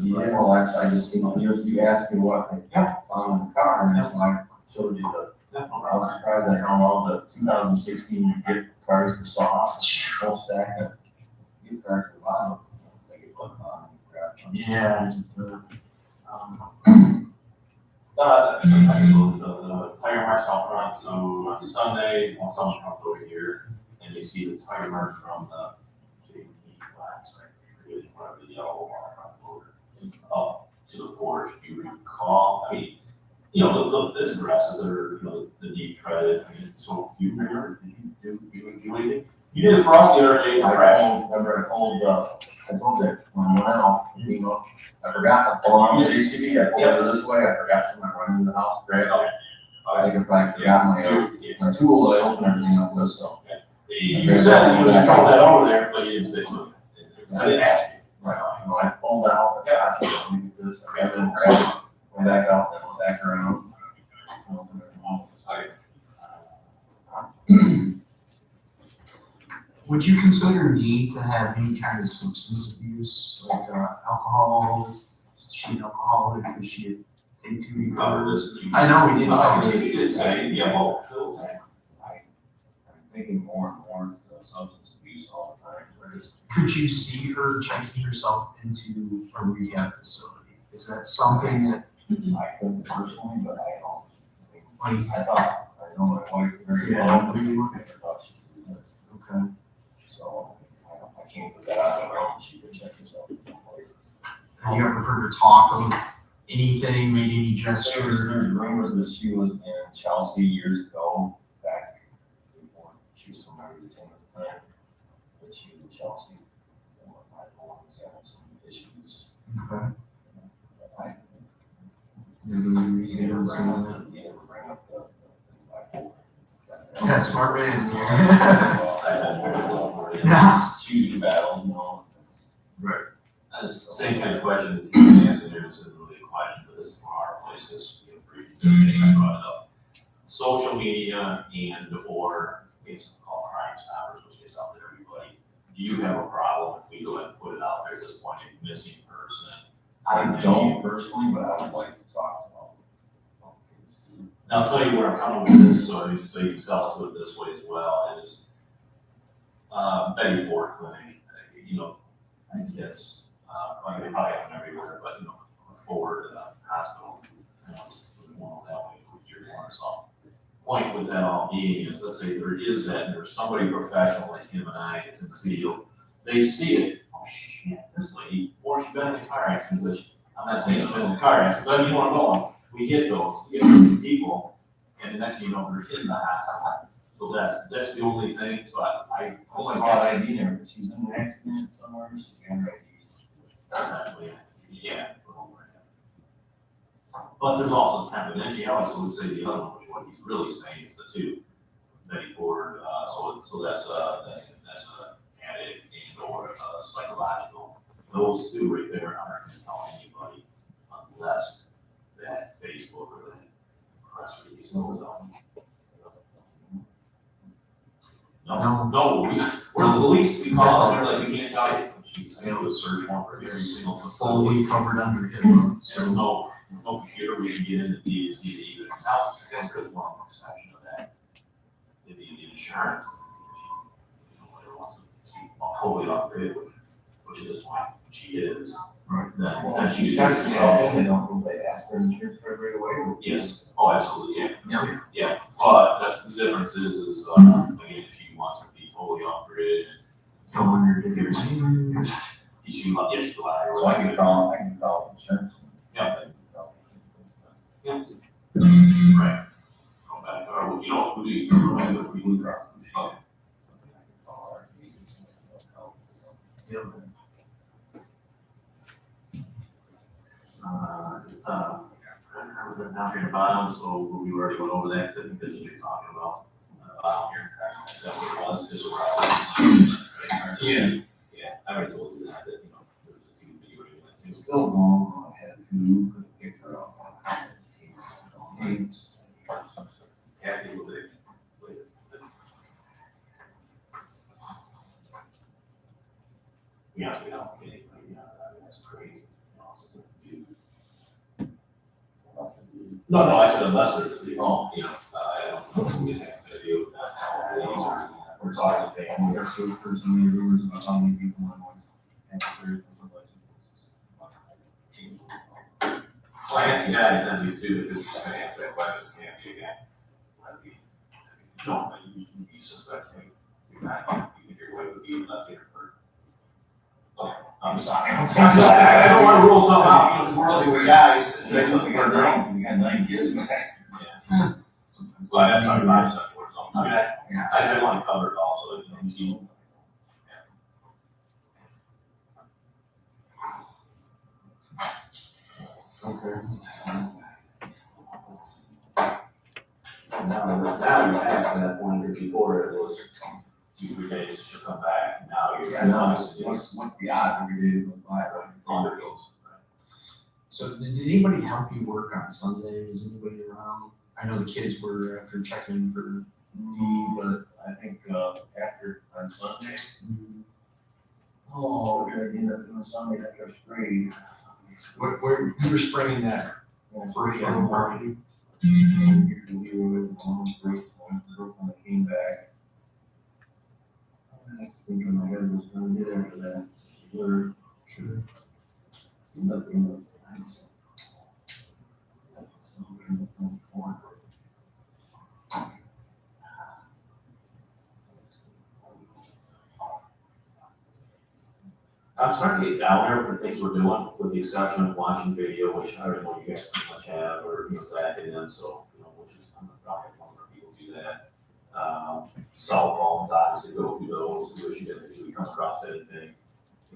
E: Yeah, well, I just seen, you asked me what I found in the car, and that's why I showed you the, I was surprised I found all the 2016 gift cards for sauce, whole stack of gift cards for a while. They could put on, grab them.
F: Yeah.
D: The tire marks out front, so on Sunday, when someone comes over here, and you see the tire marks from the JT flags, right, forgetting whatever the yellow bar front loader, up to the porch, you recall, I mean, it's aggressive, or, the knee treaded, I mean, so you remember, did you do anything? You did it for us the other day for trash.
E: Remember I told you, when I went out, I forgot, I pulled on the JCB, I pulled over this way, I forgot something, I run into the house, great. I think I probably forgot my tool that I opened everything up with, so.
D: You said you would have thrown that over there, but you didn't say so. I didn't ask you.
E: Right, I pulled out, I got this, I got it, grabbed it, went back out, then went back around.
F: Would you consider Dee to have any kind of substance abuse, like alcohol, she an alcoholic, or she take too many
D: Covered this.
F: I know we did cover
D: You
F: it.
D: did say, yeah, well, pills.
E: I'm thinking more and more into the substance abuse all the time, whereas.
F: Could you see her checking herself into a rehab facility? Is that something that,
E: I couldn't personally, but I don't.
F: like,
E: I thought, I know my wife very
F: Yeah.
E: well, I thought she was doing this,
F: okay,
E: so I came for that on her own, she could check herself in some places.
F: have you ever heard her talk of anything, made any
E: There's
F: gesture?
E: rumors that she was in Chelsea years ago, back before she was still married to Tim at the time, but she was in Chelsea. And my mom was having some issues.
F: Okay.
E: I
F: Maybe we can see that.
E: Yeah, bring up the bipolar.
F: Yeah, smart man here.
E: Choose your battles, it's.
D: Right. That's the same kind of question that you can answer there, it's really a question, but this is from our place, because we have previously brought it up. Social media and or it's called Crime Stoppers, which gets out there to everybody. Do you have a problem if we go ahead and put it out there at this point, a missing person?
E: I don't personally, but I would like to talk about kids too.
D: Now, I'll tell you where I'm coming with this, so you can sell it to it this way as well, is Betty Ford Clinic, I think that's, they probably have them everywhere, but, a Ford hospital, it's one that way for years or so. Point with that all being is, let's say there is that, and there's somebody professional like him and I, it's in the field, they see it, shit, this lady, or she been in a car accident, which I'm not saying she's been in a car accident, but you wanna know, we get those, we get those people, and the next thing you know, they're in the hospital. So that's the only thing, so I.
E: Oh my God, I need her, she's in an accident somewhere, she's got her IDs.
D: Exactly, yeah. But there's also confidentiality, so let's say the other one, which what he's really saying is the two. Betty Ford, so that's addict and or psychological. Those two right there aren't gonna tell anybody unless that Facebook or that press release goes on. No, we're the police, we call them, they're like, we can't tell you. I do a search warrant for every single facility.
F: Fully covered under HIPAA,
D: There's
F: so.
D: no computer we can get in the DSC to even help, I guess there's one exception of that. The insurance, whatever wants to, she totally off grid, which is why she is.
F: Right.
D: Then she
E: She's
D: uses herself.
E: they don't, they ask for insurance for it right away.
D: Yes, oh, absolutely, yeah.
F: Yeah.
D: Yeah, but that's the difference is, again, if she wants to be totally off grid,
F: Come under different seniors.
D: she might get to lie.
E: So I can call insurance.
D: Yeah. Right. Come back, or, you know, who do you, who do you trust? Okay. I was down here at the bottom, so we already went over that, 'cause I think this is what you're talking about. Here, is that what it was, just around.
F: Yeah.
D: Yeah, I already told you that, you know, there's a team video doing that too.
E: It's still long, I had to pick her up on names.
D: Yeah, people that, yeah, we don't, anybody, you know, I mean, that's crazy. You know, it's just a dude. No, I said unless there's a, you know, I don't know, we can next video, that's how it is.
E: We're talking to family, or so person, many rumors about how many people in one.
D: Well, I guess you guys, then you student, because you're gonna answer that question, can't you, again? No, you suspect me, you're not, you think your wife would be left here for. Okay, I'm sorry. I don't wanna rule something out, you know, because we're looking for guys, should I look for a girl?
E: We got 9 kids, man.
D: Yeah. Well, that's not my stuff or something, I mean, I didn't wanna cover it all, so that you don't see.
E: Okay.
D: Now you're past that point, because before it was 2-3 days to come back, now you're.
E: Yeah, no, what's the odds every day goes by, right?
D: Longer goes.
F: So did anybody help you work on Sunday? Was anybody around? I know the kids were after checking for Dee, but.
E: I think, after, on Sunday,
F: Oh,
E: we're gonna end up doing Sunday after spring.
F: where you were spraying that first one property?
E: And you're gonna be with one broke when I came back. I think in my head was gonna get after that, we're
F: Sure.
E: nothing but nice. So we're gonna go forward.
D: I'm starting to get down there for things we're doing, with the exception of watching video, which I don't know you guys pretty much have, or, Zach and them, so, which is, I'm not probably one where people do that. Cell phones, obviously go through those, which you didn't, if we come across anything,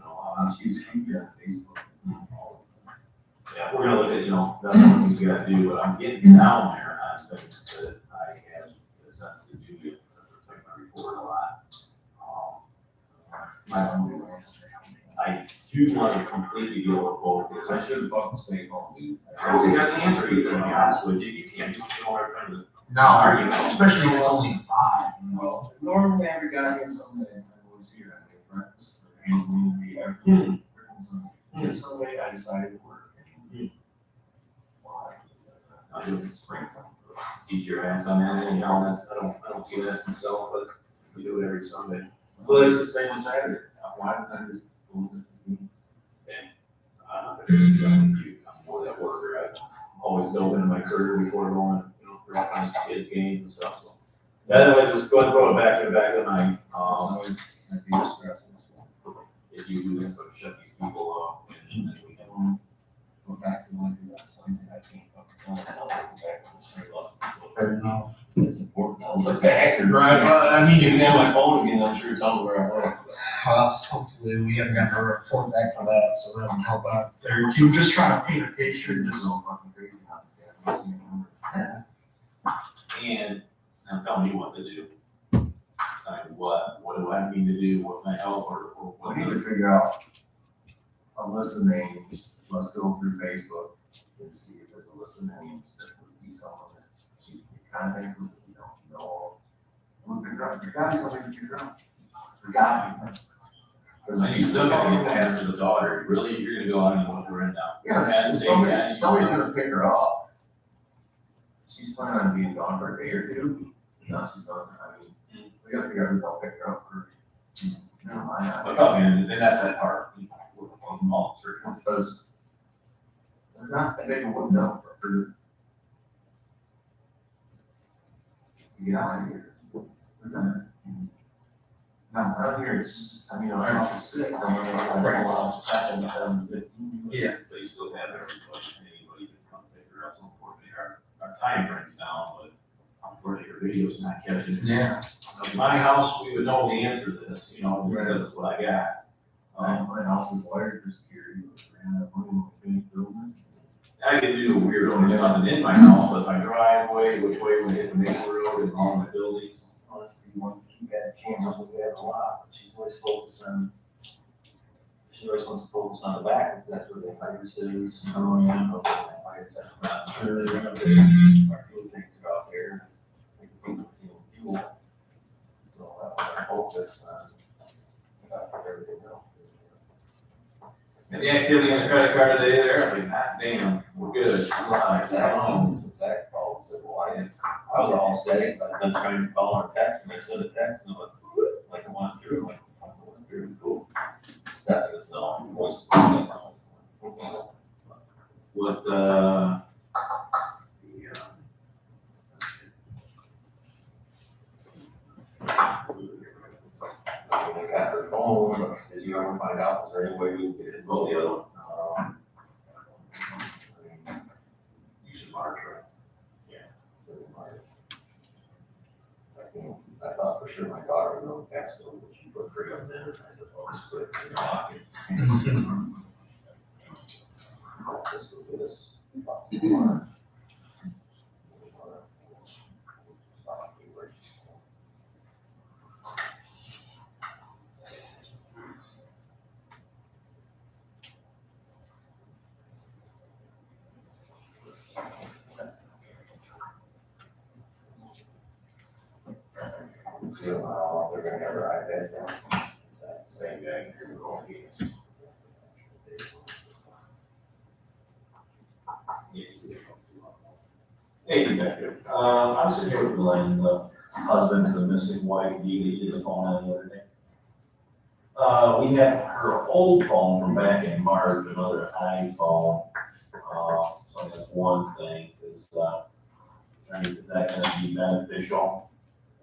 E: I'm choosing, Facebook.
D: yeah, we're gonna look at, that's one of the things we gotta do, but I'm getting down there on things that I have, because that's the duty of protect my report a lot. I do want to completely get over focus.
E: I should have fucking stayed home, dude.
D: I don't think that's the answer either, to be honest with you, you can't just go over trying to.
F: No, especially if it's only 5.
E: Well, normally every guy gets something that I always hear, I get breakfast, and community, everything. And Sunday I decided to work. Why?
D: I do springtime. Eat your ass on that, that's, I don't see that myself, but we do it every Sunday.
E: Well, it's the same as Saturday. Why didn't I just move it to me?
D: I'm more that worker, I always dove into my career before going, for all kinds of kids games and stuff, so. Anyways, just go ahead and throw it back to the back of the night,
E: It's always, I'd be stressing.
D: it just use this, so shut these people off, and then we can.
E: Go back to Monday, last Sunday, I can't fucking tell, I'll go back to the street lot.
F: Fair enough.
E: It's important, I was like, back.
F: Right, well, I mean,
E: You
F: it's
E: can have my
F: just,
E: phone again, I'm sure it's on where I was.
F: hopefully we haven't gotten a report back for that, so that would help out there too. Just trying to paint a picture, just.
E: So fucking crazy now.
D: And I'm telling you what to do. Like, what do I need to do, what can I help, or
E: We
D: what?
E: need to figure out a list of names, let's go through Facebook and see if there's a list of names that would be someone that she can contact who we don't know of. We'll figure out, there's gotta be somebody to figure out. There's gotta be.
D: And you still gotta get past to the daughter, really, you're gonna go out and look her in now.
E: Yeah, somebody's gonna pick her up. She's planning on being gone for a day or two. No, she's gone, I mean, we gotta figure out who's gonna pick her up first. Never mind.
D: But trust me, and that's that part, we're all searching.
E: Because there's not that big a window for her to get out of here. There's not. No, out here it's, I mean, I'm off 6, I'm gonna allow 7, 7, 15.
F: Yeah.
D: But you still have anybody can come pick her up, so unfortunately, our time frame's down, but unfortunately, our video's not catching.
F: Yeah.
D: Like, my house, we would know the answer to this, because it's what I got.
E: My house is wired for security, but we're gonna have money when we finish building.
D: I can do weird, there's nothing in my house, but my driveway, which way we hit the main road and all my buildings.
E: Honestly, we want to keep that cameras, we have a lot, but she's always focused on, she always wants to focus on the back, if that's where the fires is. Oh, yeah. I'm sure they're gonna be, our fuel tanks are out there, I think people feel fuel. So that was our focus on, everything else.
D: And the activity on the credit card today there, I was like, ah, damn, we're good.
E: Zach called and said, well, I was all steady, 'cause I've been trying to call or text, and I sent a text, and I'm like, I went through, I'm like, fuck, I went through, cool. That is no, voice.
D: What, let's see,
E: They got her phone, but did you ever find out, is there any way we can get it?
D: roll the other one. You should monitor
E: I thought for sure my daughter would know gas bill, but she put 3 of them in, and I said, oh, just put it in your pocket. Let's just do this. March. They're gonna have their iPads now. It's that same guy here with all these.
D: Hey, Detective, I'm sitting here with Glenn, the husband to the missing wife, Dee, that did the phone on the other day. We have her old phone from back in March, another iPhone, so that's one thing, is that gonna be beneficial,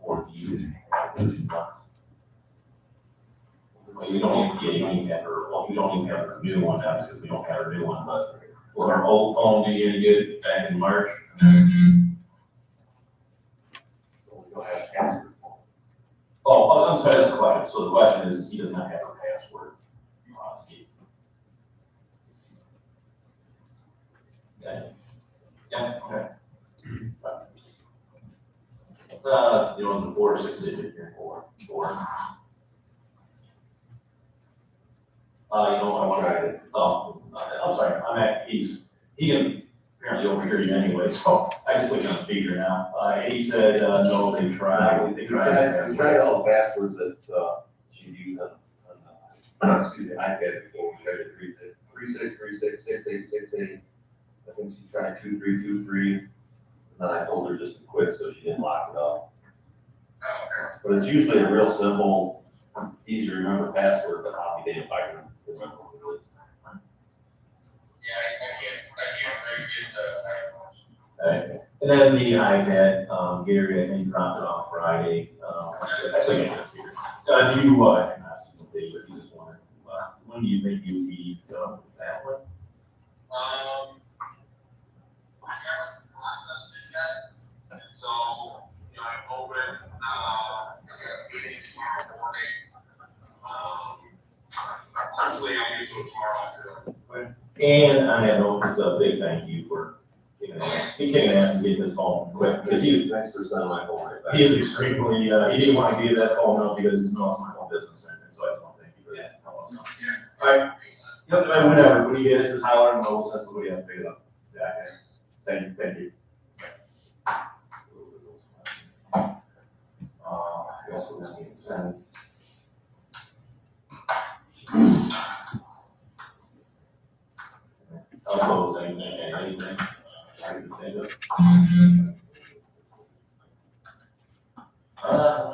D: or do you? Well, you don't even have her, well, we don't even have her new one now, because we don't have her new one, but will her old phone do you any good back in March?
E: We don't have password phone.
D: Oh, I'm sorry, that's the question. So the question is he does not have her password. Yeah, okay. You know, it's a 4 or 6 digit here, 4. You know, I tried it. Oh, I'm sorry, he can apparently overhear you anyway, so I just put you on speaker now. And he said, no, they tried.
E: We tried all the passwords that, she'd use on, excuse me, iPad before. We tried it 36366868. I think she tried 2323. And then I told her just to quit so she didn't lock it up. But it's usually a real simple, easy to remember password, but I'll be damned if I can remember what it is.
G: Yeah, I can't very good,
D: Okay. And then the iPad, Gary, I think dropped it off Friday. Actually, I can't speak. Do you, I'm not speaking with Dave, but he just wanted, when do you think you'll be done with that one?
G: I haven't processed it yet, so, you know, I'm hoping, I got a meeting tomorrow morning. Hopefully I'll get to it tomorrow.
D: And on that note, just a big thank you for kicking ass and getting this phone quick, because
E: Thanks for sending my phone right back.
D: he was extremely, he didn't want to give that phone up because it's not my own business, and so I just want to thank you for that. Alright, yep, and whenever, when you get it, just holler and we'll send somebody up to pick it up. Yeah, okay. Thank you. I guess we'll just need to send. I'll close anything. I can think of.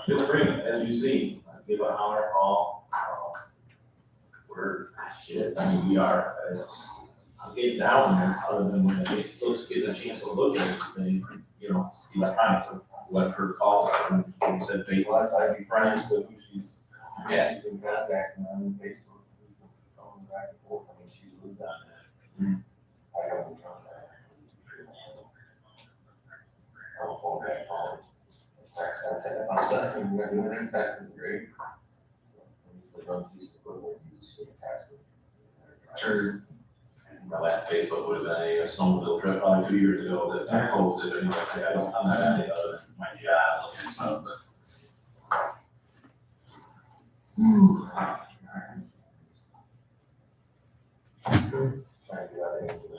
D: Feel free, as you see, give a holler, call. I mean, we are, I'm getting down there, other than when those get a chance to look at it, then, you know, electronic, let her call, and we said, Facebook, I'd be friends with who she's
E: Been contacting on Facebook, who's been going back and forth, I mean, she's moved on that. I haven't contacted her. I'll phone back, call her. Text, if I'm sending, you're gonna do anything, text is great. If they run these equipment, you just get text them.
D: Sure. My last Facebook would have been a snowmobile trip probably 2 years ago that I posted, and I'm not on it other than my job and stuff, but.
E: Trying to do that anything.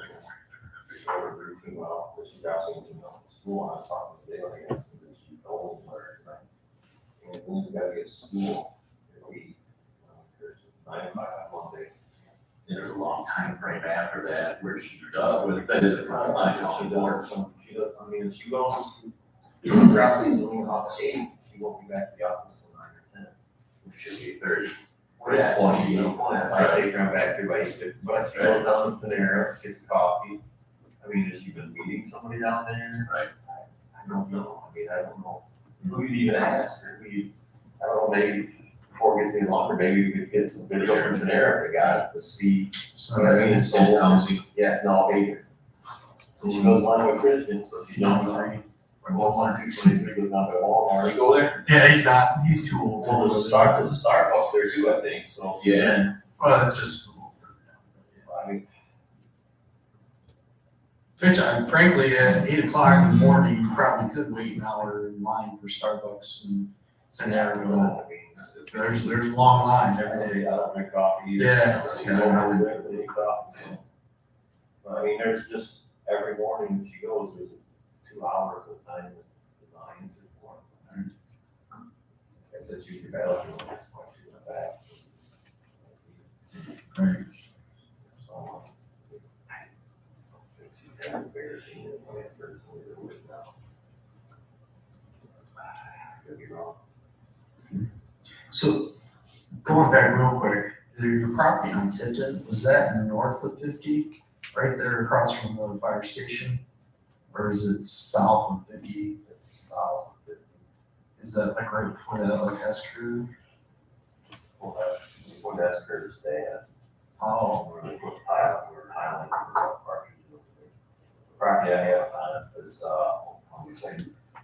E: Over routine, well, but she drops anything on school, and I was talking to Dale, I guess, that she told me where, and then he's gotta get school every week. There's 9 to 5 one day.
D: And there's a long time frame after that where she with that is a compromise.
E: She does, I mean, if she goes, drops these in off at 8, she won't be back to the office till 9 or 10.
D: It should be 30.
E: Yeah,
D: 20,
E: you know, if I take her back here by 8:50, but she goes down to Panera, gets coffee. I mean, has she been meeting somebody down there?
D: Right.
E: I don't know, I mean, I don't know who you'd even ask, or I don't know, maybe before it gets any longer, maybe we could get some video from Panera if they got it to see.
F: So
E: But I mean, it's
D: And
E: so,
D: County.
E: yeah, no, Baker. So she goes one with Christian, so she's down there. Or 11223 goes down by Walmart.
D: You go there?
F: yeah, he's too old.
E: Well, there's a Starbucks there too, I think, so.
D: Yeah.
F: Well, it's just a little further down.
E: I mean,
F: Which, frankly, at 8 o'clock in the morning, you probably could wait an hour in line for Starbucks and scenario.
E: I mean,
F: There's a long line
E: I
F: every day.
E: don't drink coffee either.
F: Yeah.
E: So I don't drink any coffee, so. But I mean, there's just, every morning when she goes, there's 2 hours of time that designs it for her. I said, choose your battlefield, that's why she went back.
F: Right.
E: So, I don't think she's that embarrassing, the only person we're with now. I could be wrong.
F: So, going back real quick, your property on Tipton, was that north of 50? Right there across from the fire station? Or is it south of 50?
E: It's south of 50.
F: Is that like right before that like S curve?
E: Well, that's, before that's Curtis Dance.
F: Oh,
E: We're tiling for the partridge over there. The property I have on it is, let me say,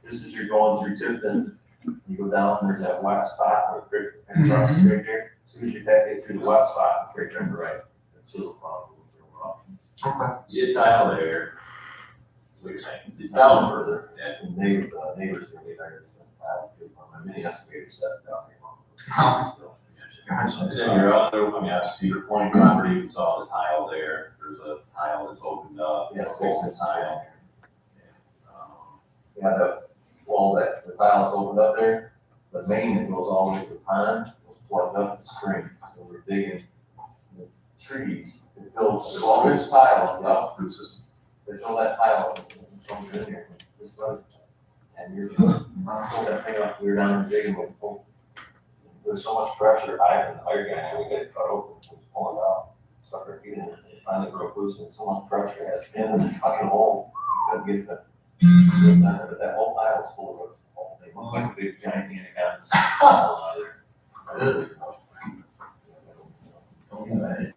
E: this is you're going through Tipton, you go down, there's that white spot where the creek kind of crosses right there. As soon as you back it through the white spot, it's right there on the right. It's still a problem, real rough.
F: okay.
D: You tile there. What you're saying?
E: The town further,
D: Yeah.
E: and neighbors are really there, it's tiles too, my mini excavator set down there.
F: Gotcha.
D: And then your other, I mean, I see Cedar Point property, we saw the tile there. There's a tile that's opened up.
E: Yeah,
D: It's open
E: 6
D: tile.
E: Yeah, the tile's opened up there, the main that goes all the way to the pond was plugged up in the spring, so we're digging the trees, they fill, there's all this tile up,
D: Root system.
E: they fill that tile up, and something in there, this was 10 years ago. Pulled that thing up, we were down there digging, we pulled, there's so much pressure, the iron guy, we got it cut open, it was pulling it out, stuck our feet in it, and it finally broke loose, and so much pressure, it has pinned in the fucking hole, we couldn't get the but that whole tile was full of roots, the whole thing, looked like a big giant anaconda. The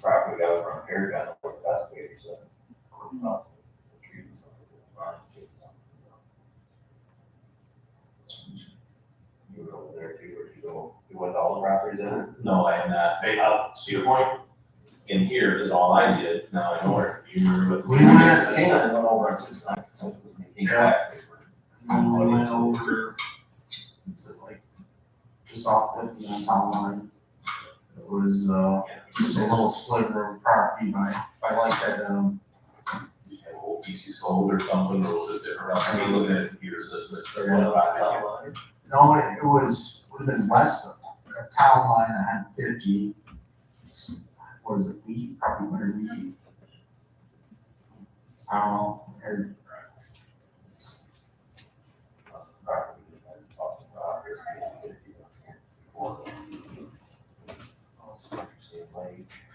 E: property that was around here, got over that's the 87. The trees and stuff. You were over there too, or if you go, you went to all the properties in it?
D: No, I am not. Hey, to your point, in here is all I did. Now I know where you're with.
F: We went-
E: Canaan went over on 69, so it was making
F: Yeah. We went over, it's like, just off 50 on town line. It was, just a little sliver of property by like that,
D: You had a whole piece you sold or something, or was it different? I mean, looking at the computer system, it's
E: They're going about town line.
F: no, it would have been west of a town line that had 50. What is it, wheat, probably winter wheat. I don't know, or
E: Properties and talking about this.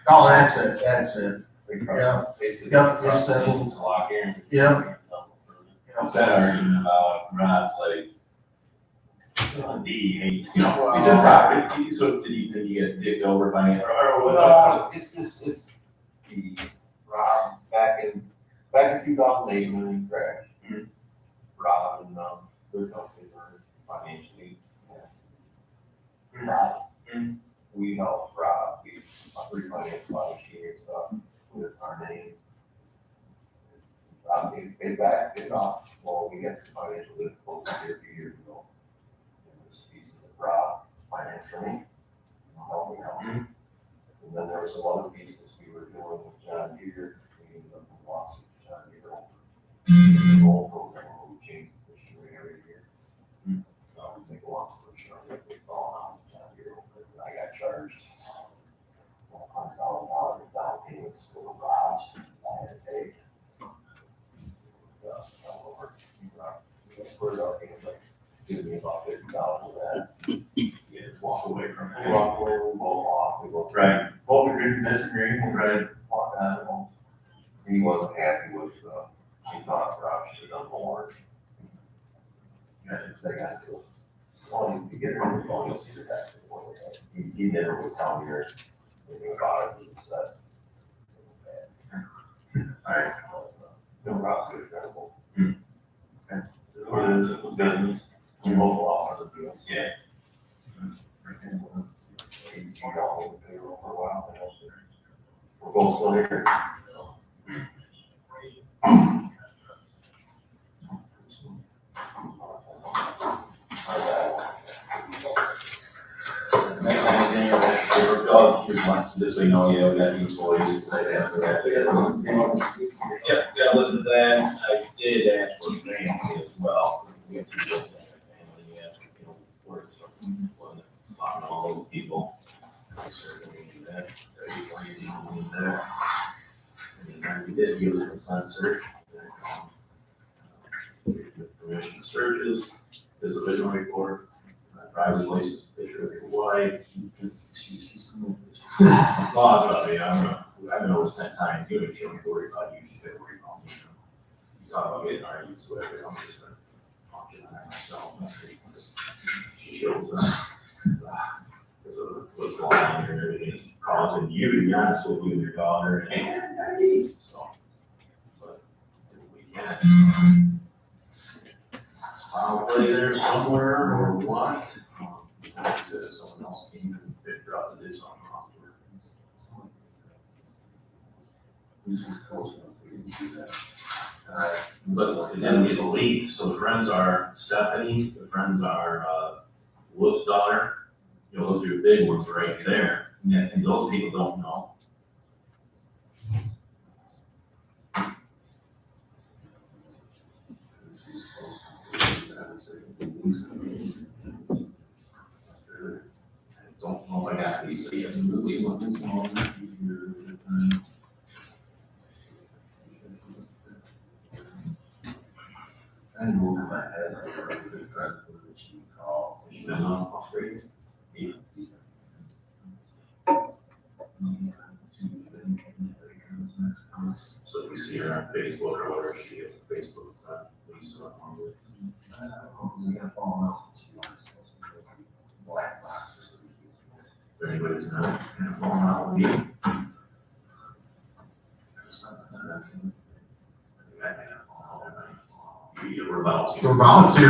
F: oh, that's it. Yeah.
E: Basically.
F: Yep, just that little-
E: It's a lock in.
F: Yep.
D: What's that argument about Rob, like, D, hey, you know, he's in property, so did you get dicked over financially, or what?
E: No, it's the Rob back in 2008 when he crashed.
D: Mhm.
E: Rob and their company were financially. Rob, we helped Rob, we refinanced a lot of machinery and stuff with our name. Rob paid back, paid off. Well, we got some financial difficulties here a few years ago. And there's pieces of Rob financed for me. Help me out. And then there were some other pieces we were doing with John Deere. We ended up in a lawsuit with John Deere over the whole program where we changed the machinery every year. We make a long story short, we fall out with John Deere over it. And I got charged $100,000 in down payments for the Robs I had to take. Spurred up, it's like, give me about $50 of that.
D: Yeah, just walk away from
E: We
D: it.
E: walk away, we both lost, we both.
D: Right.
E: Both agreed to disagree, we ready to walk out of home. He wasn't happy with, she thought Rob should have done more. Yeah, they got to do it. Well, he's to get her on the phone, you'll see the text report. He never would tell me or anything about it, he said.
D: Alright.
E: No, Rob's good friend.
D: Okay.
E: What it is, it was business, we both lost our deals.
D: Yeah.
E: We got on the payroll for a while, and we're both still here. So.
D: Next time, anything else, or dogs, pretty much, just so you know, yeah, we got the employees, right after that. Yeah, yeah, listen to that, I did ask for a grant as well. We have to do that, family, yeah, you know, work, so, one, talking to all those people. I certainly do that, very easy to do that. And then we did give us a consent search. Permission searches, there's a vision report, driver's license, picture of your wife. Well, I'll tell you, I've been over 10 times, you don't show me to worry about you, she's gonna worry about me. You talk about getting arguments, whatever, I'm just an option on myself, she shows us. What's going on here, and everything is causing you to be honest with you and your daughter, and so. But we can't. Probably there somewhere or what? Like I said, if someone else came and picked her up to do something wrong to her. Who's just close enough for you to do that? But it didn't get leaked, so the friends are Stephanie, the friends are, Wolf's daughter. You know, those are your big ones right there, and those people don't know. I don't know if I got these, so yes, these ones.
E: I moved my head, I got a good friend who she called.
D: She been on Australia. Yeah. So if you see her on Facebook or whatever, she has Facebook, Lisa, along with.
E: We're gonna fall out. She wants to black boxes.
F: If anybody's not gonna fall out with me.
D: We're about to.
F: We're about to.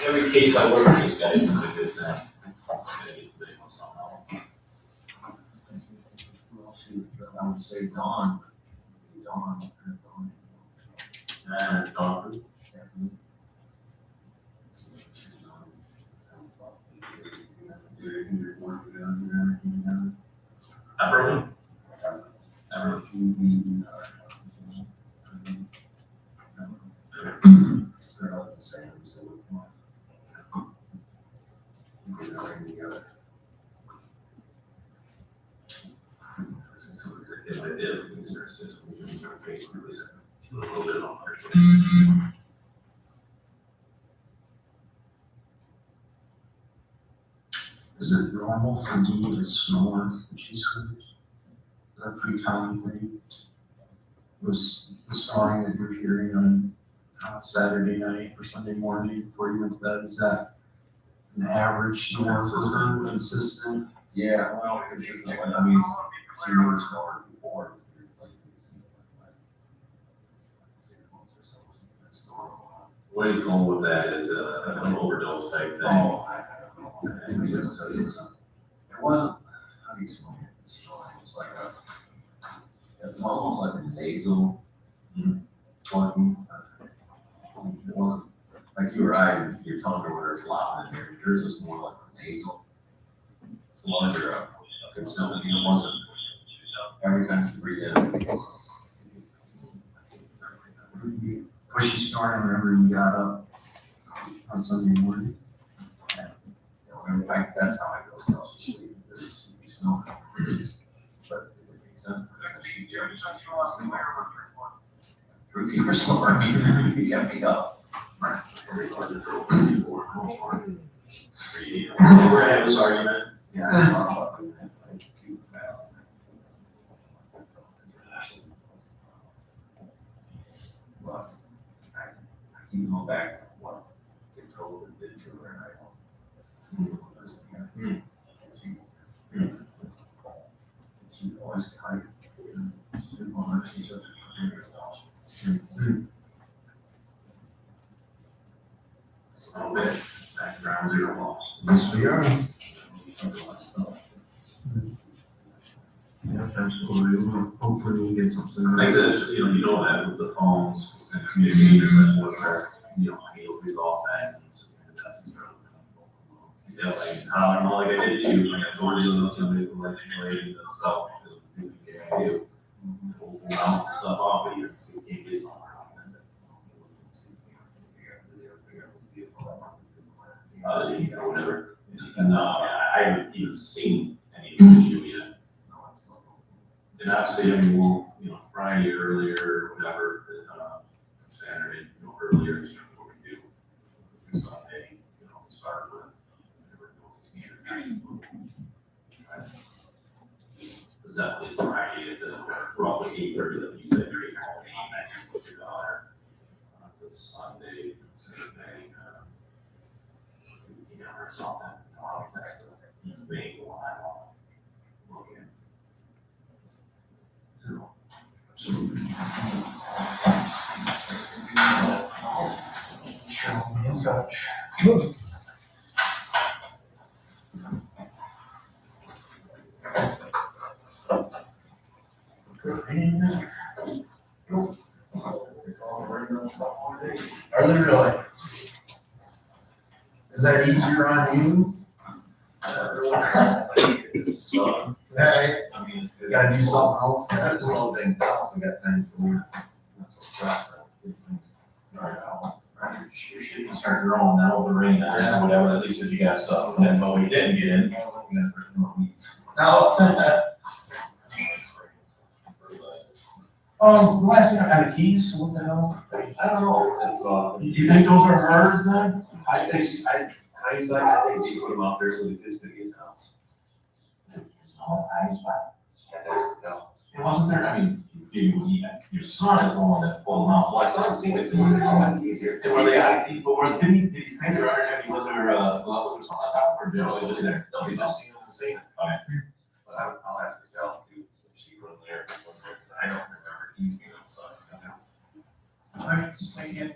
D: Every case I work with this guy is a good thing. He's the big one somehow.
E: Well, shoot, I would say Dawn. Dawn.
F: And doctor.
D: Everyone? Everyone.
E: They're not the same, so we're not together.
F: Is it normal for Dee to snore when she sleeps? Is that a pretty common thing? Was the snoring that you're hearing on Saturday night or Sunday morning before you went to bed, is that an average snore for her, consistent?
E: Yeah, well, consistently, I mean, she never snored before. Like, 6 months or so, she didn't snore a lot.
D: What he's going with that is an overdose type thing.
E: Oh, I don't know. It wasn't, how do you explain it? It's like it's almost like a nasal talking. It wasn't, like you or I, your tongue or whatever flopping in there. Yours was more like a nasal. Lunge or a concealment. It wasn't every time she breathed in.
F: Was she snoring whenever you got up on Sunday morning?
E: That's how I go now. She sleep. She's snoring. But it makes sense because she already said she wants to sleep. Proof you were snoring. You kept me up.
D: We're having this argument.
E: Yeah. But I keep going back to what the COVID did to her, and I don't. She's always tight. She's in one, she's such a exhaustion.
D: A little bit, background zero loss.
F: Yes, we are.
E: Stuff.
F: Yeah, absolutely. Hopefully we'll get something.
D: Like this, you know that with the phones and communication, that's what they're, handles these off things. And that's necessarily. Yeah, like it's how I know, like I did you, like I told you, there's like simulating the stuff that you can do. We'll bounce the stuff off of you, so you can't get something. Whatever. And I haven't even seen any of you yet. And I've seen them, Friday earlier, whatever, Saturday, earlier, is what we do. Sunday, to start with. It's definitely Friday at the roughly 8:30, like you said, you're 8:30, with your daughter. It's Sunday, Saturday, or something. That's the main one I want to look at.
F: Sure, we'll be in touch. Are they really? Is that easier on you?
E: So,
F: Right.
E: I mean, it's good.
F: Gotta do something else.
E: Gotta slow things down, so we got time to move. Not so fast, get things started out.
D: You should start growing now with the rain, or whatever, at least if you got stuff, and then, but we didn't get in.
E: We got first more weeks.
F: No. The last thing I got the keys, what the hell?
E: I don't know, it's,
F: You think those are hers then?
E: I think, hindsight, I think they put them out there so the kids could get out.
D: It wasn't there, I mean, your son is the one that pulled them out.
E: My son's seen it, it's easier.
D: And were they got a key, but did he say they're underneath, was there, levels or something on top, or did it just there?
E: No, he's just seen them the same. But I'll ask Michelle too, if she was there, because I don't remember using them, so.
H: Alright, thank you.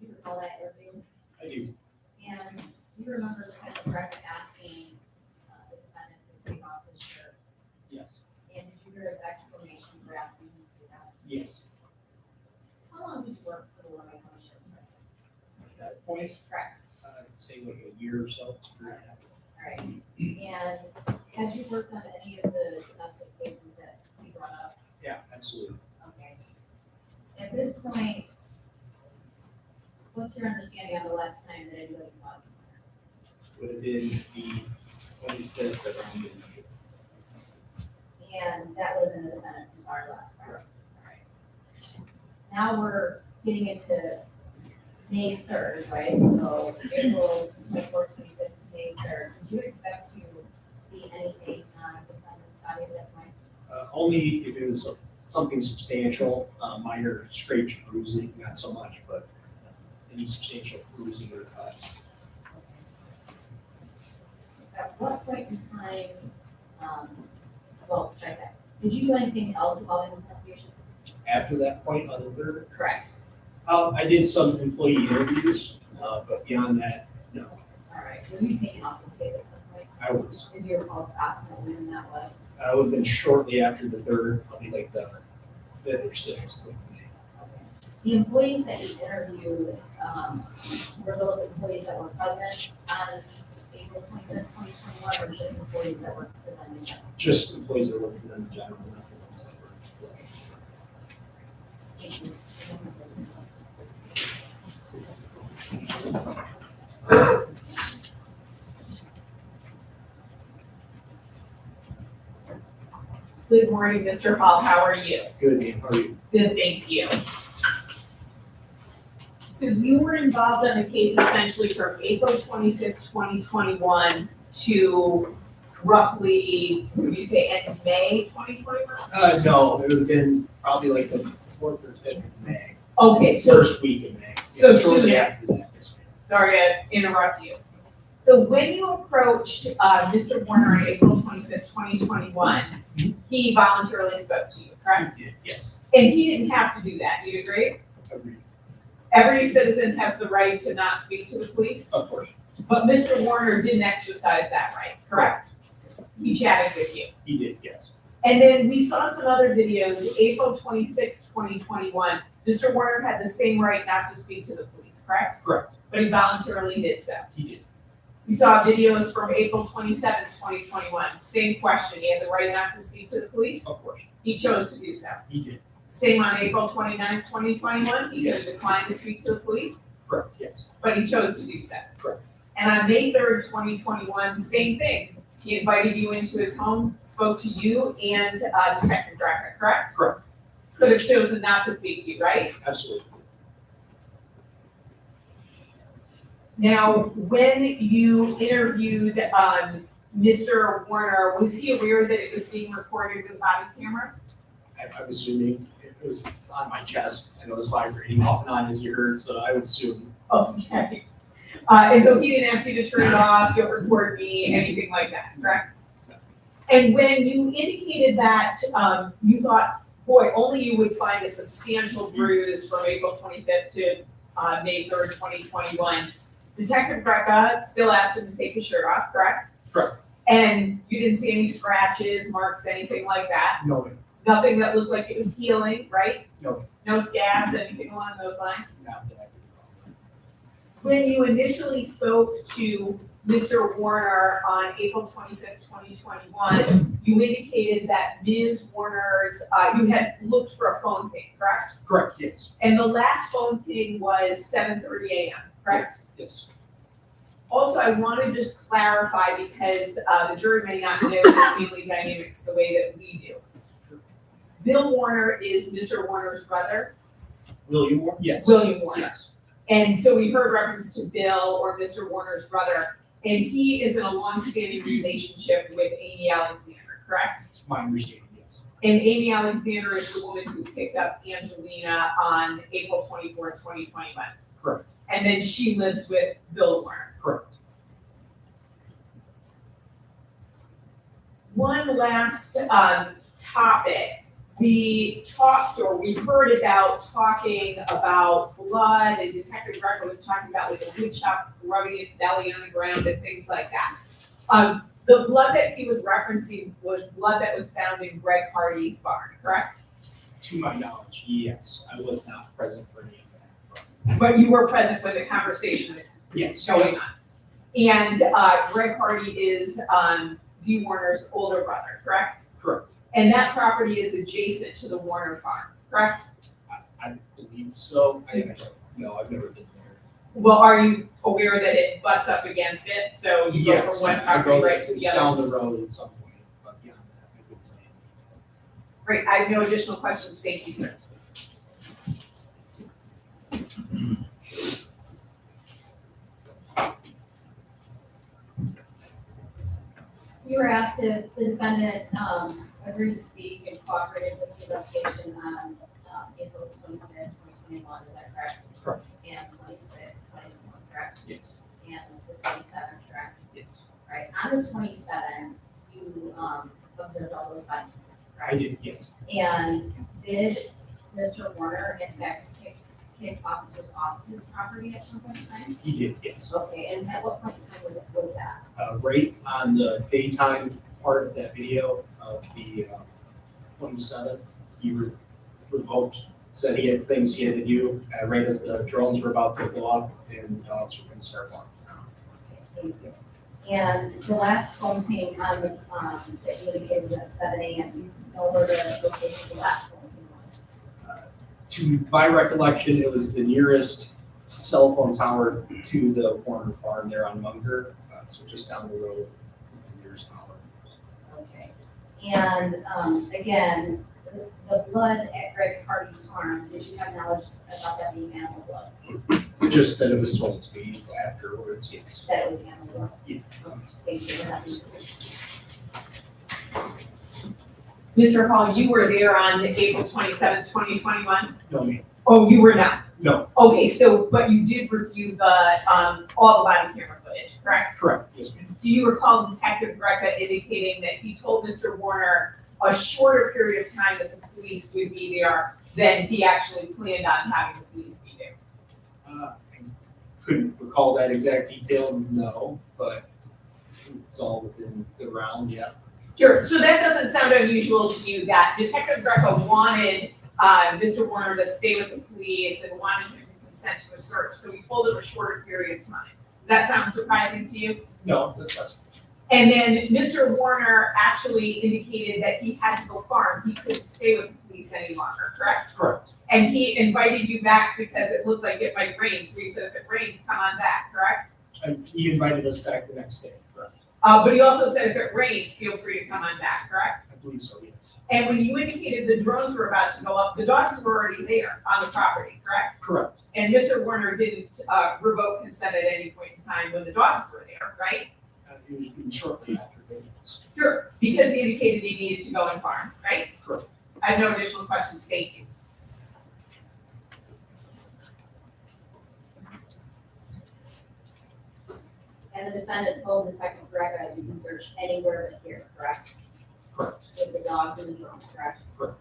B: You recall that interview?
A: I do.
B: And you remember the kind of rec asking the defendant to take off his shirt?
A: Yes.
B: And did you hear his explanation for asking him to do that?
A: Yes.
B: How long did you work for the Lenawee County Sheriff's Department?
A: At that point,
B: Correct.
A: say like a year or so.
B: Alright, and had you worked on any of the domestic cases that he brought up?
A: Yeah, absolutely.
B: Okay. At this point, what's your understanding on the last time that anybody saw you?
A: Would have been the 25th around the
B: And that would have been the defendant who saw you last, correct? Alright. Now we're getting into May 3rd, right? So April 24th, 25th to May 3rd. Did you expect to see anything on defendant's body at that point?
A: Only if it was something substantial, minor scrapes, bruising, not so much, but any substantial bruising or cuts.
B: At what point in time, well, strike that. Did you do anything else about this investigation?
A: After that point, other than
B: Correct.
A: I did some employee interviews, but beyond that, no.
B: All right. Were you taken off this case at some point?
A: I was,
B: Did you recall approximately when that was?
A: I would have been shortly after the 3rd, probably like the 5th or 6th.
B: The employees that you interviewed, were those employees that were present on April 25th, 2021, or just employees that worked for them in general?
A: Just employees that work for them in general, nothing else that were.
B: Thank you.
H: Good morning, Mr. Hall, how are you?
A: Good, man, how are you?
H: Good, thank you. So you were involved on the case essentially from April 25th, 2021 to roughly, would you say end of May 2021?
A: No, it would have been probably like the 4th or 5th of May,
H: Okay, so
A: first week of May.
H: So
A: Yeah, shortly
H: soon
A: after that, yes, ma'am.
H: sorry to interrupt you. So when you approached Mr. Warner on April 25th, 2021, he voluntarily spoke to you, correct?
A: He did, yes,
H: And he didn't have to do that, you agree?
A: agreed,
H: Every citizen has the right to not speak to the police,
A: of course,
H: but Mr. Warner didn't exercise that right, correct? He chatted with you.
A: he did, yes,
H: And then we saw some other videos, April 26th, 2021, Mr. Warner had the same right not to speak to the police, correct?
A: correct,
H: But he voluntarily did so.
A: he did,
H: We saw videos from April 27th, 2021, same question, he had the right not to speak to the police,
A: of course,
H: he chose to do so.
A: he did,
H: Same on April 29th, 2021, he just declined to speak to the police,
A: correct, yes,
H: but he chose to do so.
A: Correct.
H: And on May 3rd, 2021, same thing, he invited you into his home, spoke to you and Detective Dracker, correct?
A: Correct.
H: Could have chosen not to speak to you, right?
A: absolutely.
H: Now, when you interviewed Mr. Warner, was he aware that it was being recorded with a body camera?
A: I'm assuming it was on my chest, and it was vibrating off and on as you heard, so I would assume,
H: Okay. And so he didn't ask you to turn it off, don't record me, anything like that, correct?
A: No.
H: And when you indicated that you thought, boy, only you would find a substantial bruise from April 25th to May 3rd, 2021, Detective Brecka still asked him to take his shirt off, correct?
A: Correct.
H: And you didn't see any scratches, marks, anything like that?
A: no,
H: Nothing that looked like it was healing, right?
A: No.
H: No scabs, anything along those lines?
A: not that I could recall.
H: When you initially spoke to Mr. Warner on April 25th, 2021, you indicated that Ms. Warner's, you had looked for a phone ping, correct?
A: Correct, yes,
H: And the last phone ping was 7:30 a.m., correct?
A: yes,
H: Also, I want to just clarify because the jury may not know the family dynamics the way that we do. Bill Warner is Mr. Warner's brother,
A: William Warner, yes,
H: William Warner.
A: yes,
H: And so we heard reference to Bill or Mr. Warner's brother, and he is in a long-standing relationship with Amy Alexander, correct?
A: it's my understanding, yes,
H: And Amy Alexander is the woman who picked up Angelina on April 24th, 2021.
A: Correct.
H: And then she lives with Bill Warner.
A: Correct.
H: One last topic. We heard about talking about blood, and Detective Greco was talking about like a wood chop rubbing its belly on the ground and things like that. The blood that he was referencing was blood that was found in Greg Hardy's barn, correct?
A: To my knowledge, yes. I was not present for any of that.
H: But you were present when the conversation was
A: Yes.
H: going on. And Greg Hardy is Dee Warner's older brother, correct?
A: Correct.
H: And that property is adjacent to the Warner farm, correct?
A: I believe so. No, I've never been there.
H: Well, are you aware that it butts up against it? So you go
A: Yes,
H: from one
A: I
H: property
A: go
H: right to the other?
A: down the road at some point, but beyond that, I couldn't say anything.
H: Great, I have no additional questions. Thank you, sir.
B: You were asked if the defendant agreed to speak and cooperated with the investigation on April 25th, 2021, is that correct?
A: Correct.
B: And 26th, 2021, correct?
A: Yes.
B: And the 27th, correct?
A: Yes.
B: Right, on the 27th, you observed all those findings,
A: I
B: right?
A: did, yes.
B: And did Mr. Warner in fact kick officers off his property at some point in time?
A: He did, yes.
B: Okay, and at what point in time was that?
A: Right on the daytime part of that video of the 27th, he revoked, said he had things he had to do, right as the drones were about to go up and the dogs were going to start walking around.
B: Okay, thank you. And the last phone ping on the, that you indicated was at 7 a.m., you know where the location of the last phone ping was?
A: To my recollection, it was the nearest cell phone tower to the Warner farm there on Munger, so just down the road is the nearest tower.
B: Okay. And again, the blood at Greg Hardy's farm, did you have knowledge about that being animal blood?
A: Just that it was told to me afterwards, yes.
B: That it was animal blood?
A: Yeah.
B: Okay, thank you for that.
H: Mr. Hall, you were there on April 27th, 2021?
A: No, ma'am.
H: Oh, you were not?
A: No,
H: Okay, so, but you did review the, all the body camera footage, correct?
A: correct, yes, ma'am.
H: Do you recall Detective Greco indicating that he told Mr. Warner a shorter period of time that the police would be there than he actually planned on having the police be there?
A: I couldn't recall that exact detail, no, but it's all within the realm, yeah.
H: Sure, so that doesn't sound unusual to you that Detective Greco wanted Mr. Warner to stay with the police and wanted him to consent to a search, so he told him a shorter period of time. Does that sound surprising to you?
A: No, that's not.
H: And then Mr. Warner actually indicated that he had to go farm, he couldn't stay with the police any longer, correct?
A: Correct.
H: And he invited you back because it looked like it might rain, so he said if it rains, come on back, correct?
A: And he invited us back the next day, correct?
H: But he also said if it rained, feel free to come on back, correct?
A: I believe so, yes.
H: And when you indicated the drones were about to go up, the dogs were already there on the property, correct?
A: Correct.
H: And Mr. Warner didn't revoke consent at any point in time when the dogs were there, right?
A: It was been shortly after, but yes.
H: Sure, because he indicated he needed to go and farm, right?
A: Correct.
H: I have no additional questions, thank you.
B: And the defendant told Detective Greco that you can search anywhere but here, correct?
A: Correct.
B: With the dogs and the drones, correct?
A: Correct.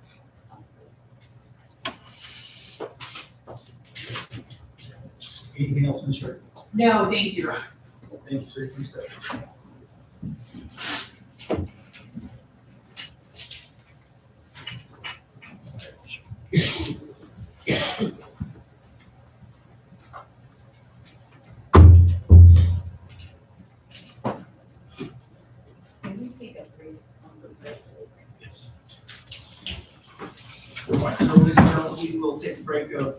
F: Anything else, Mr.
H: No, thank you, Your Honor.
F: Thank you, sir. Please stay.
B: Can you take a brief, break, please?
A: Yes. So we will take a break of